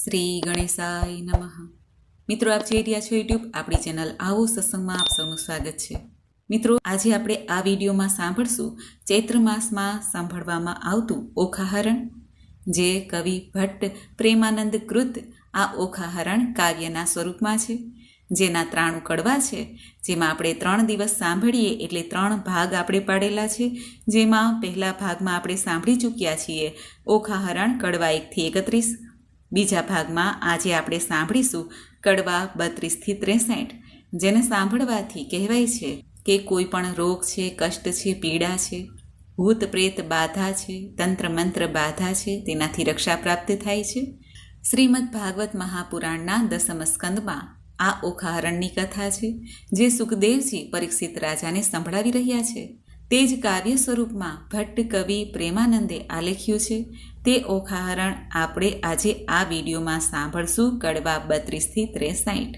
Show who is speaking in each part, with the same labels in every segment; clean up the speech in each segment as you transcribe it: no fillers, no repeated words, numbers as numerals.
Speaker 1: શ્રી ગણેશાય નમઃ. મિત્રો, આપ જોઈ રહ્યા છો યુટ્યુબ આપણી ચેનલ આવો સત્સંગમાં આપ સૌનું સ્વાગત છે. મિત્રો, આજે આપણે આ વિડીયોમાં સાંભળશું ચૈત્ર માસમાં સાંભળવામાં આવતું ઓખાહરણ, જે કવિ ભટ્ટ પ્રેમાનંદ કૃત આ ઓખાહરણ કાવ્યના સ્વરૂપમાં છે, જેના 93 કડવા છે, જેમાં આપણે 3 દિવસ સાંભળીએ એટલે 3 ભાગ આપણે પાડેલા છે. જેમાં પહેલા ભાગમાં આપણે સાંભળી ચૂક્યા છીએ ઓખાહરણ કડવા 1 થી 31. બીજા ભાગમાં આજે આપણે સાંભળીશું કડવા 32 થી 63, જેને સાંભળવાથી કહેવાય છે કે કોઈ પણ રોગ છે, કષ્ટ છે, પીડા છે, ભૂત પ્રેત બાધા છે, તંત્ર મંત્ર બાધા છે, તેનાથી રક્ષા પ્રાપ્ત થાય છે. શ્રીમદ ભાગવત મહાપુરાણના 10મ સ્કંદમાં આ ઓખાહરણની કથા છે, જે સુખદેવજી પરીક્ષિત રાજાને સંભળાવી રહ્યા છે. તે જ કાવ્ય સ્વરૂપમાં ભટ્ટ કવિ પ્રેમાનંદે આલેખ્યું છે. તે ઓખાહરણ આપણે આજે આ વિડીયોમાં સાંભળશું, કડવા 32 થી 63.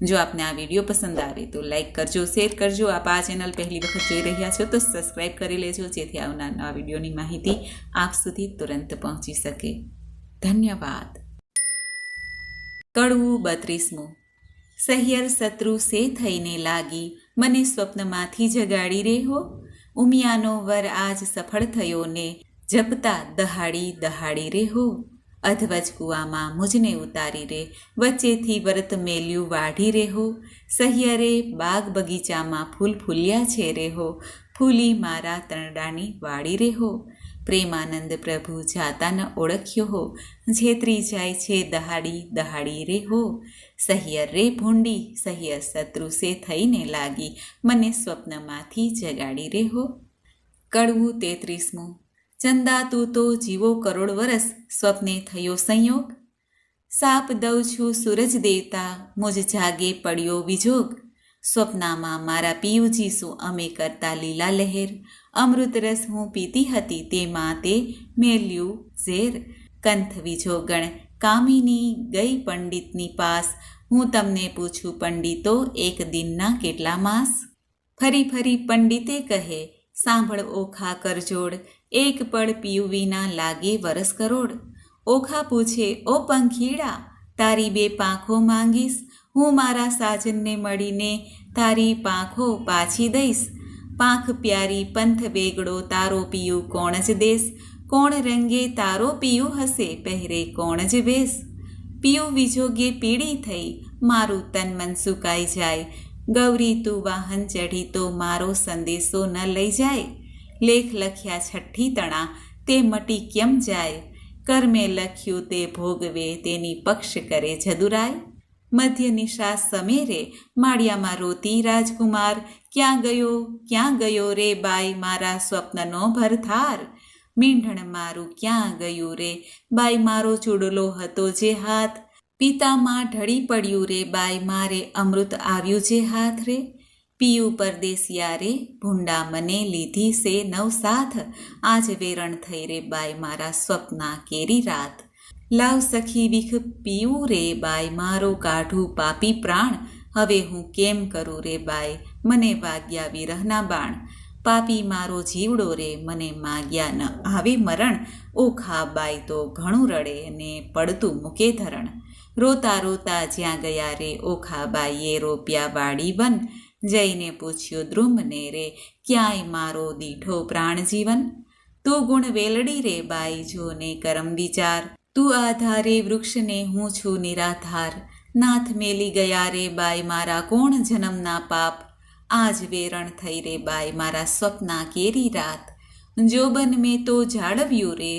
Speaker 1: જો આપને આ વિડીયો પસંદ આવે તો લાઈક કરજો, શેર કરજો. આપ આ ચેનલ પહેલી વખત જોઈ રહ્યા છો તો સબસ્ક્રાઈબ કરી લેજો, જેથી આવનાર નવા વિડીયોની માહિતી આપ સુધી તુરંત પહોંચી શકે. ધન્યવાદ. કડવું 32. સહિયર શત્રુ સે થઈને લાગી, મને સ્વપ્નમાંથી જગાડી રે હો. ઉમિયાનો વર આજ સફળ થયો ને, જપતા દહાડી દહાડી રે હો. અધવચ કૂવામાં મુજને ઉતારી રે, વચ્ચેથી વરત મેલ્યું વાઢી રે હો. સહિયરે બાગ બગીચામાં ફૂલ ફૂલ્યા છે રે હો, ફૂલી મારા તરડાની વાડી રે હો. પ્રેમાનંદ પ્રભુ જાતા ન ઓળખ્યો હો, છેતરી જાય છે દહાડી દહાડી રે હો. સહિયર રે ભૂંડી, સહિયર શત્રુ સે થઈને લાગી, મને સ્વપ્નમાંથી જગાડી રે હો. કડવું 33. ચંદા તું તો જીવો કરોડ વરસ, સ્વપ્ને થયો સંયોગ. સાપ દઉં છું સૂરજ દેવતા, મુજ જાગે પડ્યો વિજોગ. સ્વપ્નામાં મારા પિયુજી શું અમે કરતા લીલા લહેર. અમૃત રસ હું પીતી હતી, તેમાં તે મેલ્યું ઝેર. કંથ વિજોગણ કામિની ગઈ પંડિતની પાસ, હું તમને પૂછું પંડિતો, એક દિનના કેટલા માસ. ફરી ફરી પંડિતે કહે, સાંભળ ઓખા કરજોડ, એક પળ પીયું વિના લાગે વરસ કરોડ. ઓખા પૂછે, ઓ પંખીડા, તારી 2 પાંખો માંગીશ, હું મારા સાજનને મળીને તારી પાંખો પાછી દઈશ. પાંખ પ્યારી પંથ બેગડો, તારો પિયું કોણ જ દેશ. કોણ રંગે તારો પિયું હશે, પહેરે કોણ જ વેશ. પિયું વિજોગે પીળી થઈ, મારું તન મન સુકાઈ જાય. ગૌરી તું વાહન ચઢી તો મારો સંદેશો ન લઈ જાય. લેખ લખ્યા 6ઠ્ઠી તણા, તે મટી કેમ જાય. કર્મે લખ્યું તે ભોગવે, તેની પક્ષ કરે જદુરાય. મધ્ય નિશા સમેરે માળિયામાં રોતી રાજકુમાર, ક્યાં ગયો રે બાઈ મારા સ્વપ્નનો ભરથાર. મીંઢણ મારું ક્યાં ગયું રે બાઈ, મારો ચૂડલો હતો જે હાથ. પિતામાં ઢળી પડ્યું રે બાઈ, મારે અમૃત આવ્યું જે હાથ રે. પિયું પરદેશિયા રે, ભૂંડા મને લીધી સે નવ સાથ. આજ વેરણ થઈ રે બાઈ, મારા સ્વપ્ના કેરી રાત. લાવ સખી વિખ પીવું રે બાઈ, મારો કાઢું પાપી પ્રાણ. હવે હું કેમ કરું રે બાઈ, મને વાગ્યા વિરહના બાણ. પાપી મારો જીવડો રે, મને માગ્યા ન આવે મરણ. ઓખા બાઈ તો ઘણું રડે ને પડતું મૂકે ધરણ. રોતા રોતા જ્યાં ગયા રે, ઓખા બાઈએ રોપ્યા વાડી વન. જઈને પૂછ્યો દ્રુમને રે, ક્યાંય મારો દીઠો પ્રાણ જીવન. તું ગુણ વેલડી રે બાઈ, જો ને કરમ વિચાર. તું આધારે વૃક્ષને, હું છું નિરાધાર. નાથ મેલી ગયા રે બાઈ, મારા કોણ જન્મના પાપ. આજ વેરણ થઈ રે બાઈ, મારા સ્વપ્ના કેરી રાત. જોબન મેં તો જાળવ્યું રે,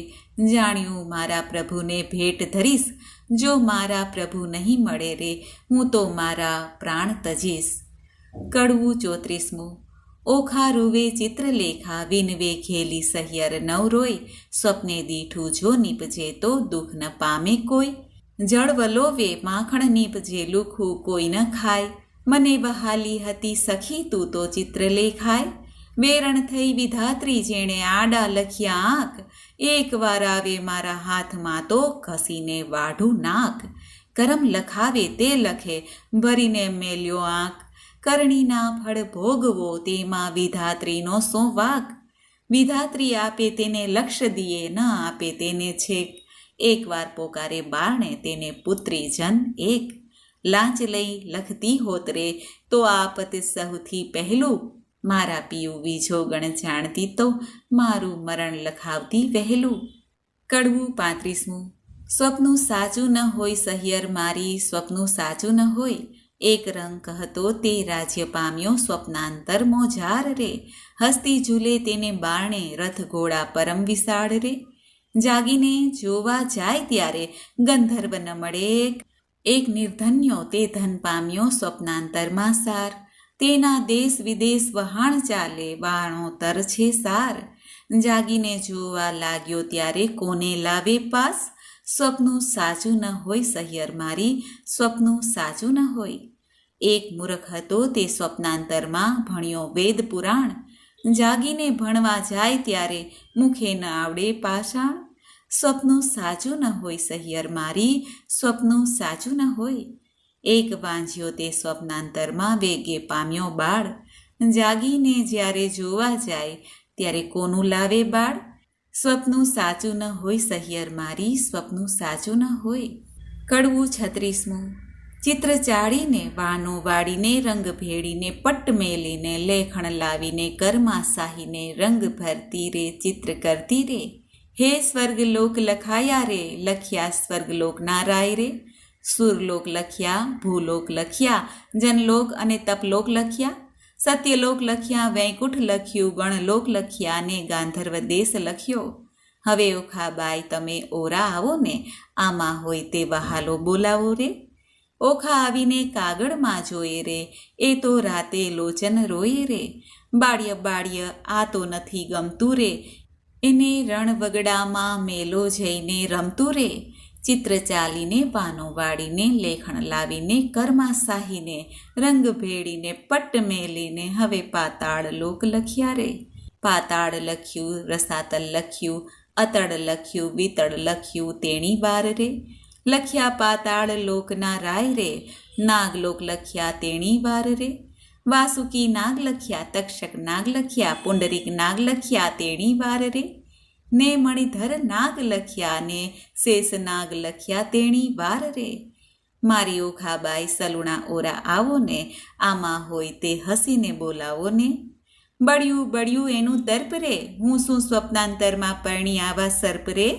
Speaker 1: જાણ્યું મારા પ્રભુને ભેટ ધરીશ. જો મારા પ્રભુ નહીં મળે રે, હું તો મારા પ્રાણ તજીશ. કડવું 34. ઓખા રૂવે ચિત્રલેખા, વિનવે ખેલી સહિયર નવ રોય. સ્વપ્ને દીઠું જો નીપજે તો દુઃખ ન પામે કોઈ. જળ વલોવે માખણ નીપજે, લુખું કોઈ ન ખાય. મને વહાલી હતી સખી તું તો ચિત્રલેખાય. વેરણ થઈ વિધાત્રી, જેણે આડા લખ્યા આંક. એકવાર આવે મારા હાથમાં તો ઘસીને વાઢું નાક. કરમ લખાવે તે લખે, ભરીને મેલ્યો આંક. કરણીના ફળ ભોગવો, તેમાં વિધાત્રીનો શું વાક. વિધાત્રી આપે તેને લક્ષ દિયે, ન આપે તેને છેક એકવાર પોકારે બારણે તેને પુત્રી જન એક. લાંચ લઈ લખતી હોત રે તો આપત સહુથી પહેલું. મારા પિયું વીજો ગણ જાણતી તો મારું મરણ લખાવતી વહેલું. કડવું 35મું. સ્વપ્નું સાચું ન હોય સહિયર મારી, સ્વપ્નું સાચું ન હોય. એક રંક હતો તે રાજ્ય પામ્યો સ્વપ્નાંતરમો જાર રે. હસ્તી ઝૂલે તેને બારણે રથ ઘોડા પરમ વિશાળ રે. જાગીને જોવા જાય ત્યારે ગંધર્વ ન મળે એક નિર્ધન્યો તે ધન પામ્યો સ્વપ્નાંતરમાં સાર. તેના દેશ વિદેશ વહાણ ચાલે વાણોતર છે સાર. જાગીને જોવા લાગ્યો ત્યારે કોને લાવે પાસ. સ્વપ્નું સાચું ન હોય સહિયર મારી, સ્વપ્નું સાચું ન હોય. એક મૂર્ખ હતો તે સ્વપ્નાંતરમાં ભણ્યો વેદ પુરાણ. જાગીને ભણવા જાય ત્યારે મુખે ન આવડે પાષાણ. સ્વપ્નું સાચું ન હોય સહિયર મારી, સ્વપ્નું સાચું ન હોય. એક વાંઝ્યો તે સ્વપ્નાંતરમાં વેગે પામ્યો બાળ. જાગીને જ્યારે જોવા જાય ત્યારે કોનું લાવે બાળ. સ્વપ્નું સાચું ન હોય સહિયર મારી, સ્વપ્નું સાચું ન હોય. કડવું 36મું. ચિત્ર ચાળીને વાનો વાળીને રંગ ભેળીને પટ્ટ મેલીને લેખણ લાવીને કરમાં સાહીને રંગ ભરતી રે ચિત્ર કરતી રે. હે સ્વર્ગલોક લખાયા રે, લખ્યા સ્વર્ગલોકના રાય રે. સુરલોક લખ્યા, ભૂલોક લખ્યા, જનલોક અને તપલોક લખ્યા. સત્યલોક લખ્યા, વૈકુંઠ લખ્યું, ગણલોક લખ્યા ને ગાંધર્વ દેશ લખ્યો. હવે ઓખાબાઈ તમે ઓરા આવો ને, આમાં હોય તે વહાલો બોલાવો રે. ઓખા આવીને કાગળમાં જોઈએ રે, એ તો રાતે લોચન રોયે રે. બાળ્ય બાળ્ય આ તો નથી ગમતું રે, એને રણવગડામાં મેલો જઈને રમતું રે. ચિત્ર ચાલીને વાનો વાળીને લેખણ લાવીને કરમાં સાહીને રંગ ભેળીને પટ્ટ મેલીને હવે પાતાળ લોક લખ્યા રે. પાતાળ લખ્યું, રસાતલ લખ્યું, અતળ લખ્યું, વિતળ લખ્યું, તેણી વાર રે. લખ્યા પાતાળ લોકના રાય રે, નાગલોક લખ્યા તેણી વાર રે. વાસુકી નાગ લખ્યા, તક્ષક નાગ લખ્યા, પુંડરીક નાગ લખ્યા તેણી વાર રે. ને મણિધર નાગ લખ્યા ને શેષ નાગ લખ્યા તેણી વાર રે. મારી ઓખાબાઈ સલુણા ઓરા આવો ને, આમાં હોય તે હસીને બોલાવો ને. બળ્યું બળ્યું એનું દર્પ રે, હું શું સ્વપ્નાંતરમાં પરણી આવા સર્પ રે.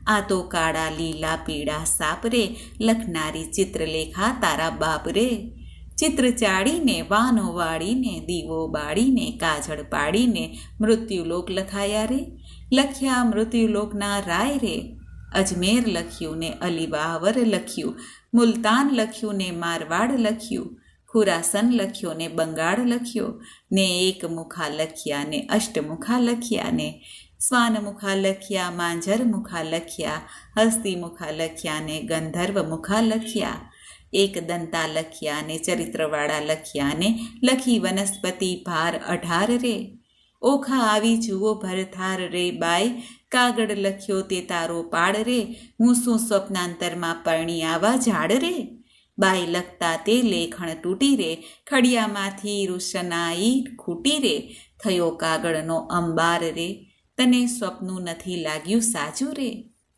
Speaker 1: આ તો કાળા લીલા પીળા સાપ રે, લખનારી ચિત્રલેખા તારા બાપ રે. ચિત્ર ચાળીને વાનો વાળીને દીવો બાળીને કાજળ પાડીને મૃત્યુલોક લખાયા રે. લખ્યા મૃત્યુલોકના રાય રે. અજમેર લખ્યું ને અલીબાવર લખ્યું, મુલતાન લખ્યું ને મારવાડ લખ્યું, ખુરાસન લખ્યો ને બંગાળ લખ્યો, ને એક મુખા લખ્યા ને અષ્ટમુખા લખ્યા, ને સ્વાનમુખા લખ્યા, માંજર મુખા લખ્યા, હસ્તી મુખા લખ્યા ને ગંધર્વ મુખા લખ્યા. એક દંતા લખ્યા ને ચરિત્રવાળા લખ્યા ને લખી વનસ્પતિ ભાર 18 રે. ઓખા આવી જુઓ ભરથાર રે બાઈ, કાગળ લખ્યો તે તારો પાડ રે. હું શું સ્વપ્નાંતરમાં પરણી આવા ઝાડ રે. બાઈ લખતા તે લેખણ તૂટી રે, ખડિયામાંથી રૂશનાઈ ખૂટી રે. થયો કાગળનો અંબાર રે, તને સ્વપ્નું નથી લાગ્યું સાચું રે.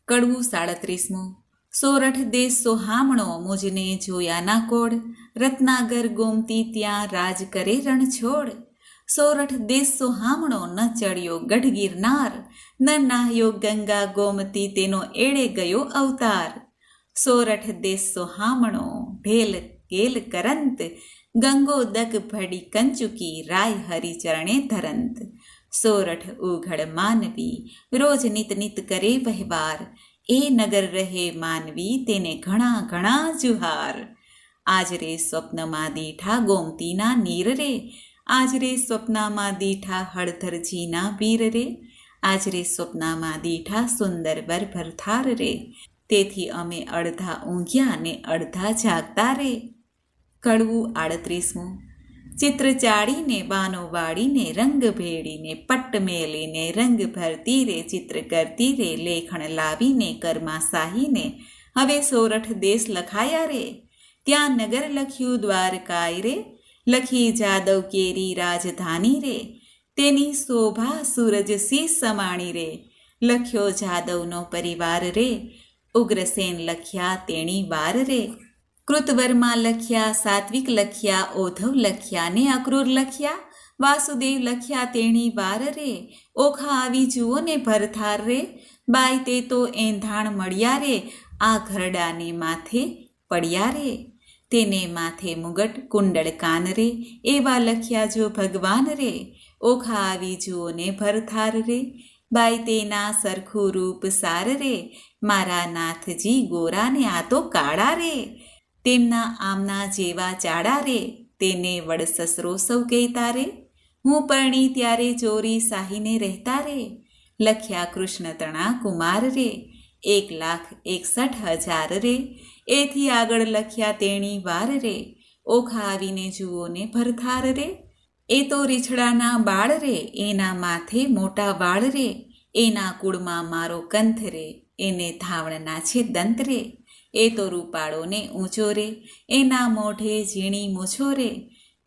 Speaker 1: કડવું 37મું. સોરઠ દેશ સોહામણો મુજને જોયાના કોડ, રત્નાગર ગોમતી ત્યાં રાજ કરે રણછોડ. સોરઠ દેશ સોહામણો ન ચડ્યો ગઢ ગિરનાર, ન નાહ્યો ગંગા ગોમતી તેનો એળે ગયો અવતાર. સોરઠ દેશ સોહામણો ઢેલ કેલ કરંત, ગંગોદક ભડી કંચુકી રાય હરિચરણે ધરંત. સોરઠ ઉઘડ માનવી રોજ નિત નિત કરે વહેવાર, એ નગર રહે માનવી તેને ઘણા ઘણા જુહાર. આજ રે સ્વપ્નમાં દીઠા ગોમતીના નીર રે, આજ રે સ્વપ્નમાં દીઠા હળધરજીના વીર રે. આજ રે સ્વપ્નમાં દીઠા સુંદર વર ભરથાર રે, તેથી અમે અડધા ઊંઘ્યા ને અડધા જાગતા રે. કડવું 38મું. ચિત્ર ચાળીને વાનો વાળીને રંગ ભેળીને પટ્ટ મેલીને રંગ ભરતી રે ચિત્ર કરતી રે. લેખણ લાવીને કરમાં સાહીને હવે સોરઠ દેશ લખાયા રે. ત્યાં નગર લખ્યું દ્વારકાય રે, લખી જાદવ કેરી રાજધાની રે. તેની શોભા સૂરજ સી સમાણી રે, લખ્યો જાદવનો પરિવાર રે. ઉગ્રસેન લખ્યા તેણી વાર રે, કૃતવર્મા લખ્યા, સાત્વિક લખ્યા, ઓધવ લખ્યા ને અક્રૂર લખ્યા, વાસુદેવ લખ્યા તેણી વાર રે, ઓખા આવી જુઓ ને ભરથાર રે, બાય તે તો એંધાણ મળ્યા રે, આ ઘરડાને માથે પડ્યા રે, તેને માથે મુગટ કુંડળ કાન રે, એવા લખ્યા જો ભગવાન રે, ઓખા આવી જુઓ ને ભરથાર રે, બાય તેના સરખું રૂપ સાર રે, મારા નાથજી ગોરા ને આ તો કાળા રે, તેમના આમના જેવા ચાડા રે, તેને વડ સસરો સૌ કહેતા રે, હું પરણી ત્યારે ચોરી સાહીને રહેતા રે, લખ્યા કૃષ્ણ તણા કુમાર રે, 1,61,000 રે, એથી આગળ લખ્યા તેણી વાર રે, ઓખા આવીને જુઓ ને ભરથાર રે, એ તો રીછડાના બાળ રે, એના માથે મોટા વાળ રે, એના કુળમાં મારો કંથ રે, એને ધાવણના છે દંત રે, એ તો રૂપાળો ને ઊંચો રે, એના મોઢે ઝીણી મૂછો રે,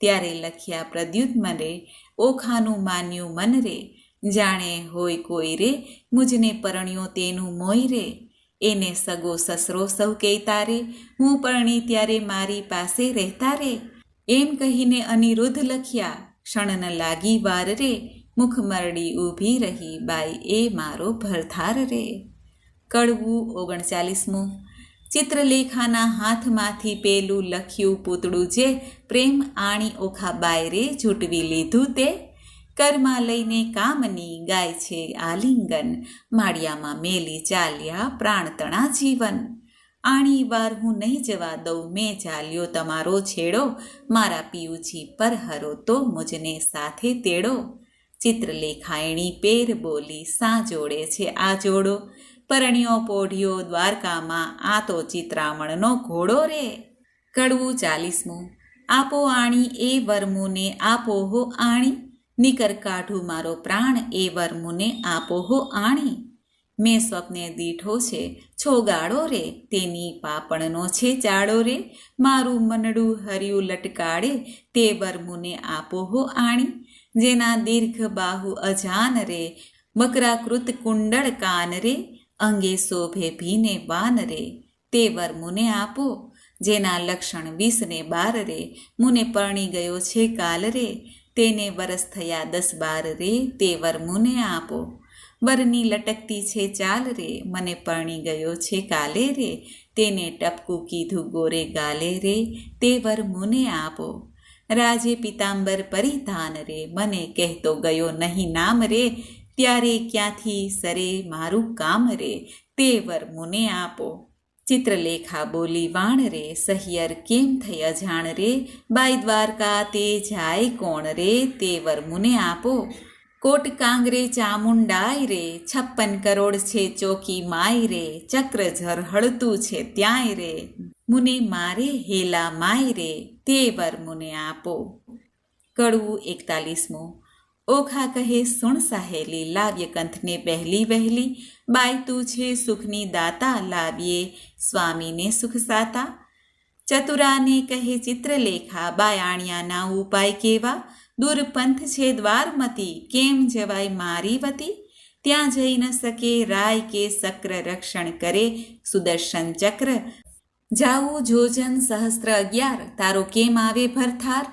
Speaker 1: ત્યારે લખ્યા પ્રદ્યુમ્ન રે, ઓખાનું માન્યું મન રે, જાણે હોય કોઈ રે, મુજને પરણ્યો તેનું મોય રે, એને સગો સસરો સૌ કહેતા રે, હું પરણી ત્યારે મારી પાસે રહેતા રે, એમ કહીને અનિરુદ્ધ લખ્યા, ક્ષણ ન લાગી વાર રે, મુખ મરડી ઊભી રહી, બાઈ એ મારો ભરથાર રે. કડવું 39મું. ચિત્રલેખાના હાથમાંથી પેલું લખ્યું પૂતળું જે, પ્રેમ આણી ઓખા બાયરે ઝૂંટવી લીધું તે, કરમાં લઈને કામની ગાય છે આલિંગન, માળિયામાં મેલી ચાલ્યા પ્રાણતણા જીવન, આણી વાર હું નહીં જવા દઉં, મેં ચાલ્યો તમારો છેડો, મારા પિયુજી પર હરો તો મુજને સાથે તેડો, ચિત્રલેખાયણી પેર બોલી સા જોડે છે આ જોડો, પરણ્યો પોઢ્યો દ્વારકામાં, આ તો ચિત્રામણનો ઘોડો રે. કડવું 40મું. આપો આણી એ વર્મુને આપો હો આણી, નિકર કાઢું મારો પ્રાણ એ વર્મુને આપો હો આણી, મેં સ્વપ્ને દીઠો છે છોગાડો રે, તેની પાપણનો છે ચાડો રે, મારું મનડું હર્યું લટકાડે, તે વર્મુને આપો હો આણી, જેના દીર્ઘ બાહુ અજાન રે, મકરાકૃત કુંડળ કાન રે, અંગે શોભે ભીને વાન રે, તે વર મુને આપો, જેના લક્ષણ 20 ને 12 રે, મુને પરણી ગયો છે કાલ રે, તેને વરસ થયા 10-12 રે, તે વર મુને આપો, વરની લટકતી છે ચાલ રે, મને પરણી ગયો છે કાલે રે, તેને ટપકું કીધું ગોરે ગાલે રે, તે વર મુને આપો, રાજે પિતાંબર પરિધાન રે, મને કહેતો ગયો નહીં નામ રે, ત્યારે ક્યાંથી સરે મારું કામ રે, તે વર મુને આપો. ચિત્રલેખા બોલી વાણ રે, સહિયર કેમ થઈ અજાણ રે, બાઈ દ્વારકા તે જાય કોણ રે, તે વર મુને આપો, કોટ કાંગરે ચામુંડાય રે, 56 કરોડ છે ચોકી માય રે, ચક્ર ઝરહળતું છે ત્યાંય રે, મુને મારે હેલા માય રે, તે વર મુને આપો. કડવું 41મું. ઓખા કહે સુણ સાહેલી, લાવ્ય કંથને બહેલી વહેલી, બાઈ તું છે સુખની દાતા, લાવીએ સ્વામીને સુખ સાતા. ચતુરાને કહે ચિત્રલેખા, બાયાણિયાના ઉપાય કેવા, દૂર પંથ છે દ્વારમતી, કેમ જવાય મારી વતી, ત્યાં જઈ ન શકે રાય કે સક્ર, રક્ષણ કરે સુદર્શન ચક્ર, જાવું જોજન સહસ્ત્ર 11, તારો કેમ આવે ભરથાર,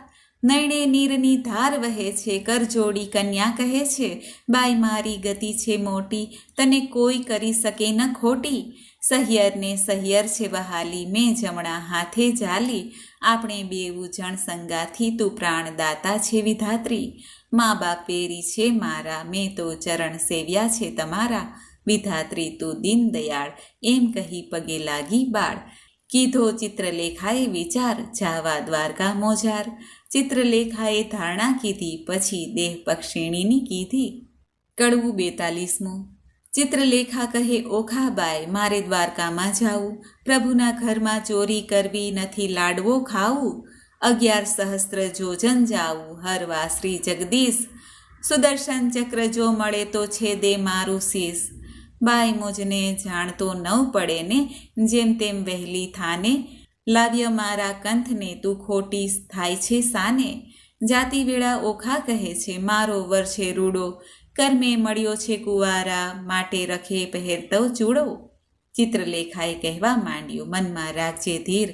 Speaker 1: નયણે નીરની ધાર વહે છે, કરજોડી કન્યા કહે છે, બાઈ મારી ગતિ છે મોટી, તને કોઈ કરી શકે ન ખોટી, સહિયરને સહિયર છે વહાલી, મેં જમણા હાથે જાલી, આપણે બેવું જણ સંગાથી, તું પ્રાણદાતા છે વિધાત્રી, મા બાપ વેરી છે મારા, મેં તો ચરણ સેવ્યા છે તમારા, વિધાત્રી તું દીન દયાળ, એમ કહી પગે લાગી બાળ, કીધો ચિત્રલેખાએ વિચાર, જાવા દ્વારકા મોજાર, ચિત્રલેખાએ ધારણા કીધી, પછી દેહ પક્ષિણીની કીધી. કડવું 42મું. ચિત્રલેખા કહે ઓખાબાઈ, મારે દ્વારકામાં જાવું, પ્રભુના ઘરમાં ચોરી કરવી, નથી લાડવો ખાવું, 11 સહસ્ત્ર જોજન જાવું, હરવા શ્રી જગદીશ, સુદર્શન ચક્ર જો મળે તો છેદે મારું શીશ, બાઈ મુજને જાણતો નવ પડે ને, જેમ તેમ વહેલી થાને, લાવ્ય મારા કંથને, તું ખોટી થાય છે સાને, જાતિ વેળા ઓખા કહે છે, મારો વર છે રૂડો, કર્મે મળ્યો છે કુંવારા, માટે રખે પહેરતો ચૂડો, ચિત્રલેખાએ કહેવા માંડ્યું, મનમાં રાખજે ધીર,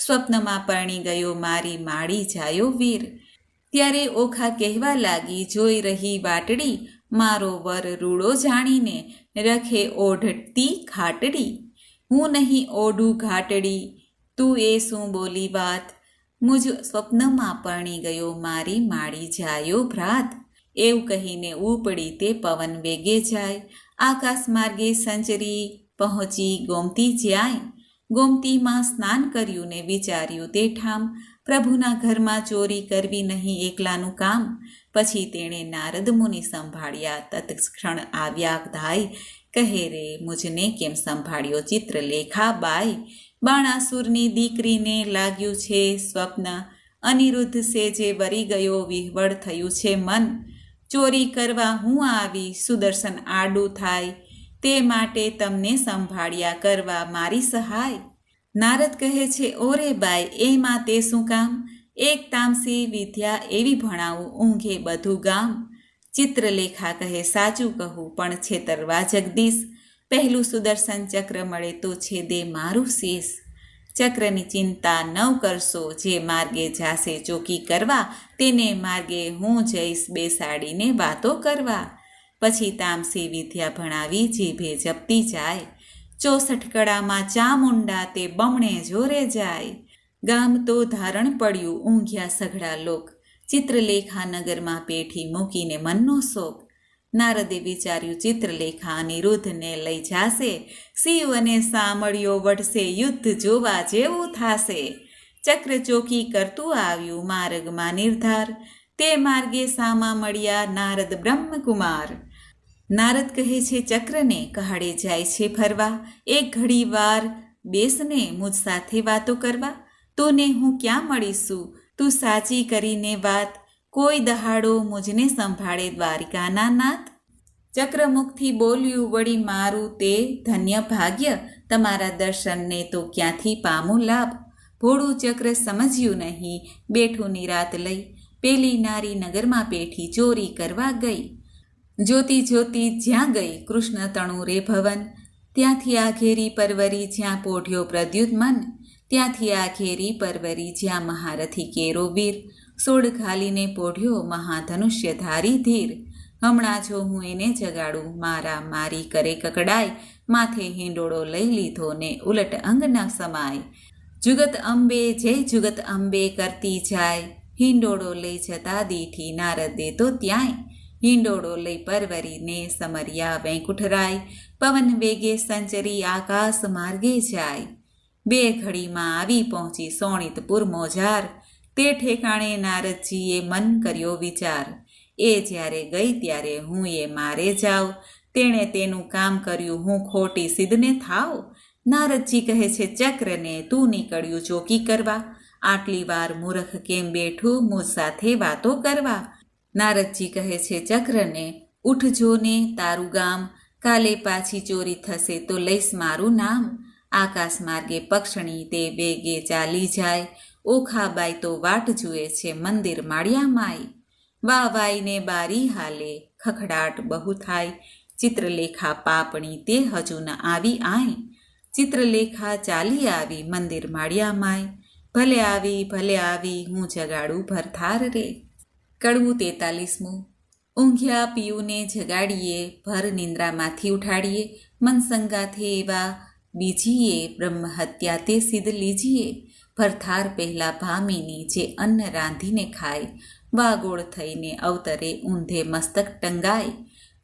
Speaker 1: સ્વપ્નમાં પરણી ગયો મારી માડી જાયો વીર. ત્યારે ઓખા કહેવા લાગી, જોઈ રહી વાટડી, મારો વર રૂડો જાણીને રખે ઓઢતી ખાટડી. હું નહીં ઓઢું ઘાટડી, તું એ શું બોલી વાત, મુજ સ્વપ્નમાં પરણી ગયો મારી માડી જાયો ભ્રાત. એવું કહીને ઉપડી તે પવન વેગે જાય, આકાશ માર્ગે સંચરી પહોંચી ગોમતી જ્યાંય. ગોમતીમાં સ્નાન કર્યું ને વિચાર્યું તે ઠામ, પ્રભુના ઘરમાં ચોરી કરવી નહીં એકલાનું કામ. પછી તેણે નારદ મુનિ સંભાળ્યા, તત્ક્ષણ આવ્યા ધાય, કહે રે મુજને કેમ સંભાળ્યો ચિત્રલેખા બાઈ. બાણાસુરની દીકરીને લાગ્યું છે સ્વપ્ન, અનિરુદ્ધ સેજે વરી ગયો વિહવળ થયું છે મન. ચોરી કરવા હું આવી સુદર્શન આડું થાય, તે માટે તમને સંભાળ્યા કરવા મારી સહાય. નારદ કહે છે, ઓરે બાઈ એમાં તે શું કામ, એક તામસી વિદ્યા એવી ભણાવું ઊંઘે બધું ગામ. ચિત્રલેખા કહે, સાચું કહું પણ છેતરવા જગદીશ, પહેલું સુદર્શન ચક્ર મળે તો છેદે મારું શીશ. ચક્રની ચિંતા ન કરશો, જે માર્ગે જાશે ચોકી કરવા, તેને માર્ગે હું જઈશ બેસાડીને વાતો કરવા. પછી તામસી વિદ્યા ભણાવી જીભે જપતી જાય, 64 કળામાં ચામુંડા તે બમણે જોરે જાય. ગામ તો ધારણ પડ્યું ઊંઘ્યા સઘળા લોક, ચિત્રલેખા નગરમાં પેઠી મૂકીને મનનો શોક. નારદે વિચાર્યું, ચિત્રલેખા અનિરુદ્ધને લઈ જાશે, શિવ અને સામળીઓ વઢશે, યુદ્ધ જોવા જેવું થાશે. ચક્ર ચોકી કરતું આવ્યું માર્ગમાં નિર્ધાર, તે માર્ગે સામા મળ્યા નારદ બ્રહ્મકુમાર. નારદ કહે છે ચક્રને, કહાડે જાય છે ફરવા, એક ઘડી વાર બેસને મુજ સાથે વાતો કરવા. તોને હું ક્યાં મળીશું, તું સાચી કરીને વાત, કોઈ દહાડો મુજને સંભાળે દ્વારિકાના નાથ. ચક્રમુખથી બોલ્યું વળી મારું તે ધન્ય ભાગ્ય, તમારા દર્શનને તો ક્યાંથી પામું લાભ. ભોળું ચક્ર સમજ્યું નહીં, બેઠું નિરાત લઈ, પેલી નારી નગરમાં પેઠી ચોરી કરવા ગઈ. જોતી જોતી જ્યાં ગઈ કૃષ્ણ તણું રે ભવન, ત્યાંથી આ ઘેરી પરવરી જ્યાં પોઢ્યો પ્રદ્યુત્મન. ત્યાંથી આ ઘેરી પરવરી જ્યાં મહારથી કેરો વીર, સોડ ઘાલીને પોઢ્યો મહાધનુષ્યધારી ધીર. હમણાં જો હું એને જગાડું, મારા મારી કરે કકડાય, માથે હિંડોળો લઈ લીધો ને ઉલટ અંગ ન સમાય. જુગત અંબે જય જુગત અંબે કરતી જાય, હિંડોળો લઈ જતા દીઠી નારદે તો ત્યાંય. હિંડોળો લઈ પરવરીને સમર્યા વૈકુંઠરાય, પવન વેગે સંચરી આકાશ માર્ગે જાય. 2 ઘડીમાં આવી પહોંચી સોણિતપુર મોજાર, તે ઠેકાણે નારદજીએ મન કર્યો વિચાર. એ જ્યારે ગઈ ત્યારે હું એ મારે જાઉં, તેણે તેનું કામ કર્યું હું ખોટી સિદ્ધને થાવ. નારદજી કહે છે ચક્રને, તું નીકળ્યું ચોકી કરવા, આટલી વાર મૂર્ખ કેમ બેઠું મુજ સાથે વાતો કરવા. નારદજી કહે છે ચક્રને, ઉઠજો ને તારું ગામ, કાલે પાછી ચોરી થશે તો લઈશ મારું નામ. આકાશ માર્ગે પક્ષણી તે વેગે ચાલી જાય, ઓખાબાઈ તો વાટ જુએ છે મંદિર માળિયા માય. વાવાઈને બારી હાલે, ખખડાટ બહુ થાય, ચિત્રલેખા પાપણી તે હજુ ન આવી આય. ચિત્રલેખા ચાલી આવી મંદિર માળિયા માય, ભલે આવી હું જગાડું ભરથાર રે. કડવું 43મું. ઊંઘ્યા પિયુને જગાડીએ, ભર નિંદ્રામાંથી ઉઠાડીએ, મનસંગાથે એવા બીજીએ, બ્રહ્મહત્યા તે સિદ્ધ લીજીએ. ભરથાર પહેલા ભામીની જે અન્ન રાંધીને ખાય, વાગોળ થઈને અવતરે ઊંધે મસ્તક ટંગાય.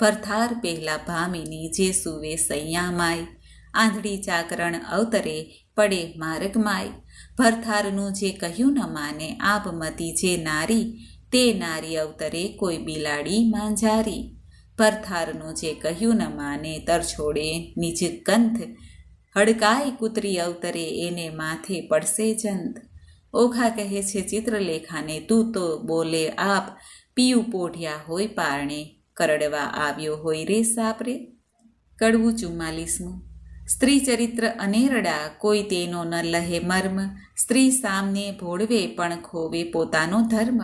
Speaker 1: ભરથાર પહેલા ભામીની જે સુવે સૈયામાય, આંધળી ચાકરણ અવતરે પડે માર્ગમાય. ભરથારનું જે કહ્યું ન માને આપમતી જે નારી, તે નારી અવતરે કોઈ બિલાડી માંજારી. ભરથારનું જે કહ્યું ન માને તરછોડે નિજ કંથ, હડકાઈ કૂતરી અવતરે એને માથે પડશે જંત. ઓખા કહે છે ચિત્રલેખાને, તું તો બોલે આપ, પીયું પોઢ્યા હોય પારણે, કરડવા આવ્યો હોય રે સાપરે. કડવું 44મું. સ્ત્રી ચરિત્ર અનેરડા, કોઈ તેનો ન લહે મર્મ, સ્ત્રી સામને ભોળવે પણ ખોવે પોતાનો ધર્મ.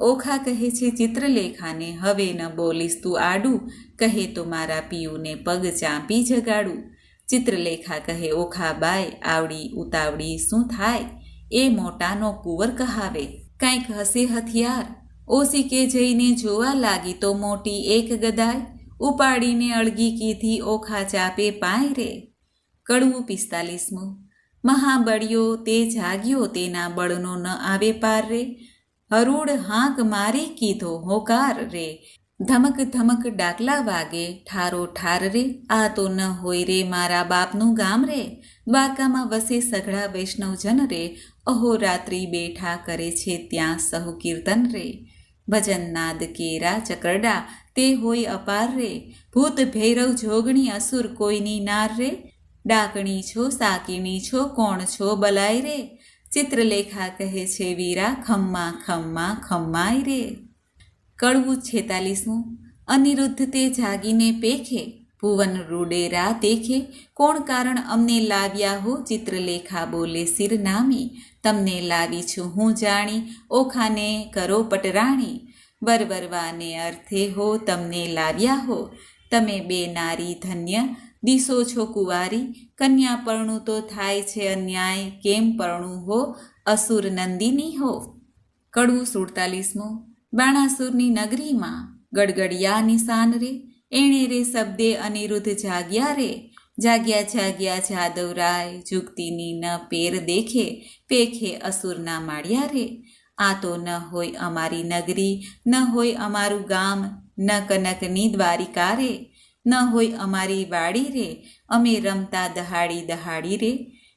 Speaker 1: ઓખા કહે છે ચિત્રલેખાને, હવે ન બોલીશ તું આડું, કહે તો મારા પિયુને પગ ચાંપી જગાડું. ચિત્રલેખા કહે, ઓખાબાઈ આવડી ઉતાવળી શું થાય? એ મોટાનો કુંવર કહાવે. કાંઈક હસે હથિયાર. ઓશીકે જઈને જોવા લાગી તો મોટી એક ગદાય ઉપાડીને અળગી કીધી, ઓખા ચાપે પાય રે. કડવું 45. મહાબળિયો તે જાગ્યો, તેના બળનો ન આવે પાર રે. હરુડ હાંક મારી કીધો, હોકાર રે. ધમક ધમક ડાકલા વાગે, ઠારો ઠાર રે. આ તો ન હોય રે મારા બાપનું ગામ રે. દ્વારકામાં વસે સઘળા વૈષ્ણવજન રે. અહોરાત્રિ બેઠા કરે છે ત્યાં સહુ કીર્તન રે. ભજન નાદ કેરા ચકરડા તે હોય અપાર રે. ભૂત ભૈરવ જોગણી અસુર કોઈની નાર રે. ડાકણી છો સાકીણી છો કોણ છો બલાય રે. ચિત્રલેખા કહે છે, વીરા ખમ્મા ખમ્મા ખમ્માય રે. કડવું 46. અનિરુદ્ધ તે જાગીને પેખે, ભુવન રૂડેરા દેખે. કોણ કારણ અમને લાવ્યા હો? ચિત્રલેખા બોલે, સિર નામી. તમને લાવી છું હું જાણી, ઓખાને કરો પટરાણી. વરવરવાને અર્થે હો તમને લાવ્યા હો. તમે બે નારી ધન્ય દિશો છો કુંવારી. કન્યા પરણું તો થાય છે અન્યાય, કેમ પરણું હો અસુર નંદિની હો. કડવું 47. બાણાસુરની નગરીમાં ગડગડિયા નિશાન રે. એણે રે શબ્દે અનિરુદ્ધ જાગ્યા રે. જાગ્યા જાગ્યા જાદવરાય, જુગતીની ન પેર દેખે. પેખે અસુરના માળ્યા રે. આ તો ન હોય અમારી નગરી, ન હોય અમારું ગામ, ન કનકની દ્વારિકા રે. ન હોય અમારી વાડી રે, અમે રમતા દહાડી દહાડી રે.